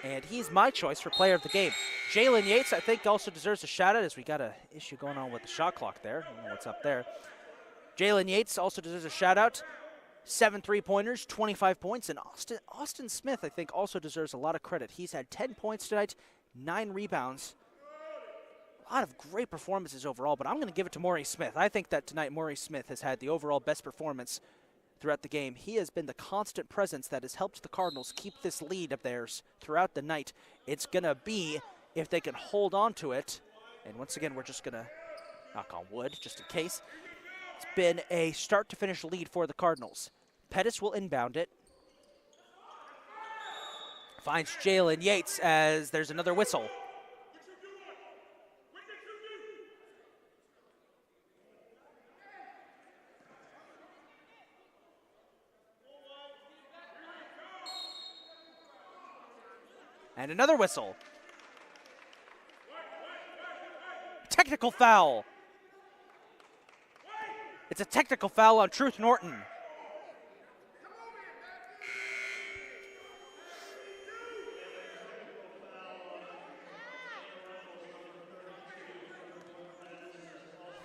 And he's my choice for Player of the Game. Jalen Yates, I think, also deserves a shout-out as we got an issue going on with the shot clock there. I don't know what's up there. Jalen Yates also deserves a shout-out. 7 3-pointers, 25 points. And Austin Smith, I think, also deserves a lot of credit. He's had 10 points tonight, 9 rebounds. A lot of great performances overall, but I'm going to give it to Maurice Smith. I think that tonight Maurice Smith has had the overall best performance throughout the game. He has been the constant presence that has helped the Cardinals keep this lead of theirs throughout the night. It's going to be if they can hold on to it. And once again, we're just going to knock on wood just in case. It's been a start-to-finish lead for the Cardinals. Pettis will inbound it. Finds Jalen Yates as there's another whistle. And another whistle. Technical foul. It's a technical foul on Truth Norton.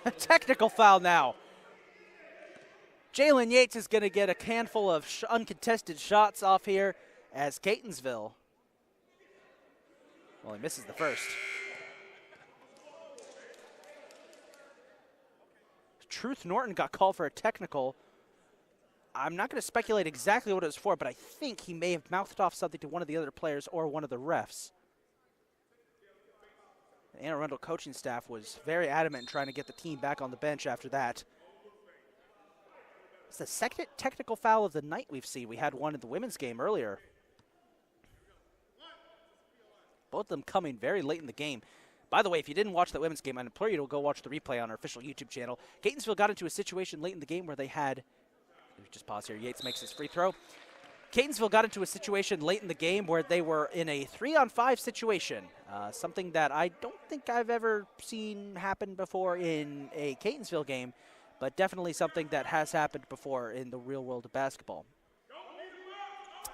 A technical foul now. Jalen Yates is going to get a handful of uncontested shots off here as Catonsville. Well, he misses the first. Truth Norton got called for a technical. I'm not going to speculate exactly what it was for, but I think he may have mouthed off something to one of the other players or one of the refs. The Arundel coaching staff was very adamant in trying to get the team back on the bench after that. It's the second technical foul of the night we've seen. We had one in the women's game earlier. Both of them coming very late in the game. By the way, if you didn't watch that women's game, I implore you to go watch the replay on our official YouTube channel. Catonsville got into a situation late in the game where they had, let me just pause here, Yates makes his free throw. Catonsville got into a situation late in the game where they were in a 3-on-5 situation, something that I don't think I've ever seen happen before in a Catonsville game, but definitely something that has happened before in the real world of basketball.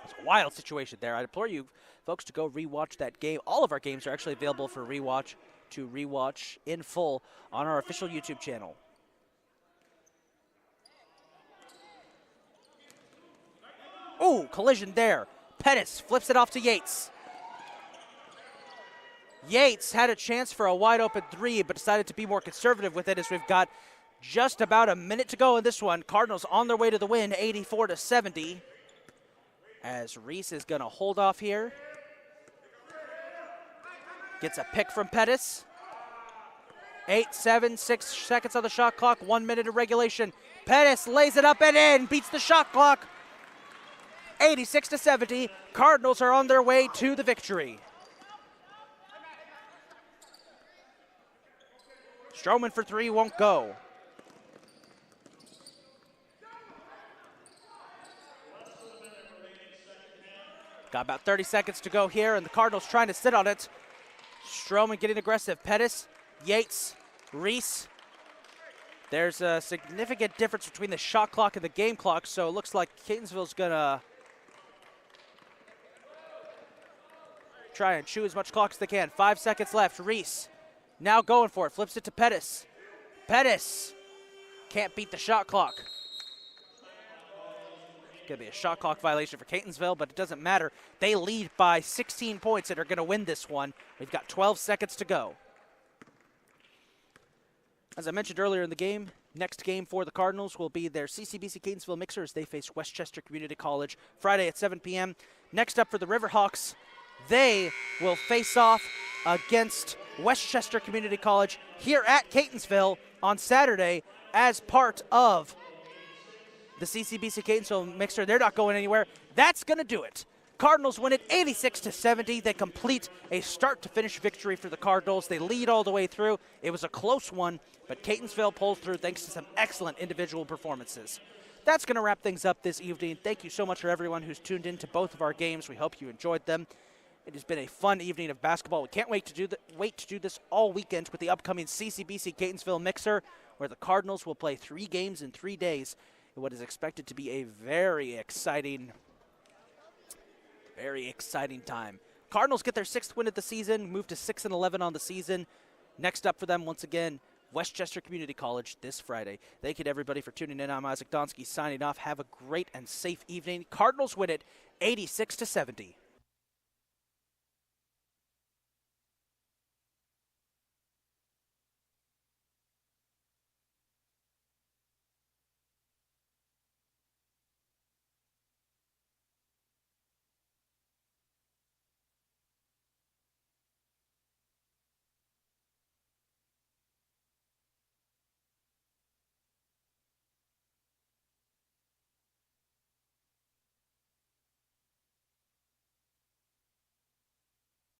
It's a wild situation there. I implore you folks to go rewatch that game. All of our games are actually available for rewatch in full on our official YouTube channel. Ooh, collision there. Pettis flips it off to Yates. Yates had a chance for a wide open three, but decided to be more conservative with it as we've got just about a minute to go in this one. Cardinals on their way to the win, 84-70. As Reese is going to hold off here. Gets a pick from Pettis. 8, 7, 6 seconds on the shot clock, 1 minute of regulation. Pettis lays it up and in, beats the shot clock. 86-70. Cardinals are on their way to the victory. Stroman for three won't go. Got about 30 seconds to go here, and the Cardinals trying to sit on it. Stroman getting aggressive. Pettis, Yates, Reese. There's a significant difference between the shot clock and the game clock, so it looks like Catonsville's going to try and chew as much clock as they can. 5 seconds left. Reese now going for it. Flips it to Pettis. Pettis can't beat the shot clock. Going to be a shot clock violation for Catonsville, but it doesn't matter. They lead by 16 points and are going to win this one. We've got 12 seconds to go. As I mentioned earlier in the game, next game for the Cardinals will be their CCBC Catonsville Mixer as they face Westchester Community College Friday at 7 p.m. Next up for the Riverhawks, they will face off against Westchester Community College here at Catonsville on Saturday as part of the CCBC Catonsville Mixer. They're not going anywhere. That's going to do it. Cardinals win it 86-70. They complete a start-to-finish victory for the Cardinals. They lead all the way through. It was a close one, but Catonsville pulled through thanks to some excellent individual performances. That's going to wrap things up this evening. Thank you so much for everyone who's tuned in to both of our games. We hope you enjoyed them. It has been a fun evening of basketball. We can't wait to do this all weekend with the upcoming CCBC Catonsville Mixer, where the Cardinals will play 3 games in 3 days in what is expected to be a very exciting time. Cardinals get their 6th win of the season, move to 6-11 on the season. Next up for them, once again, Westchester Community College this Friday. Thank you to everybody for tuning in. I'm Isaac Donsky signing off. Have a great and safe evening. Cardinals win it 86-70.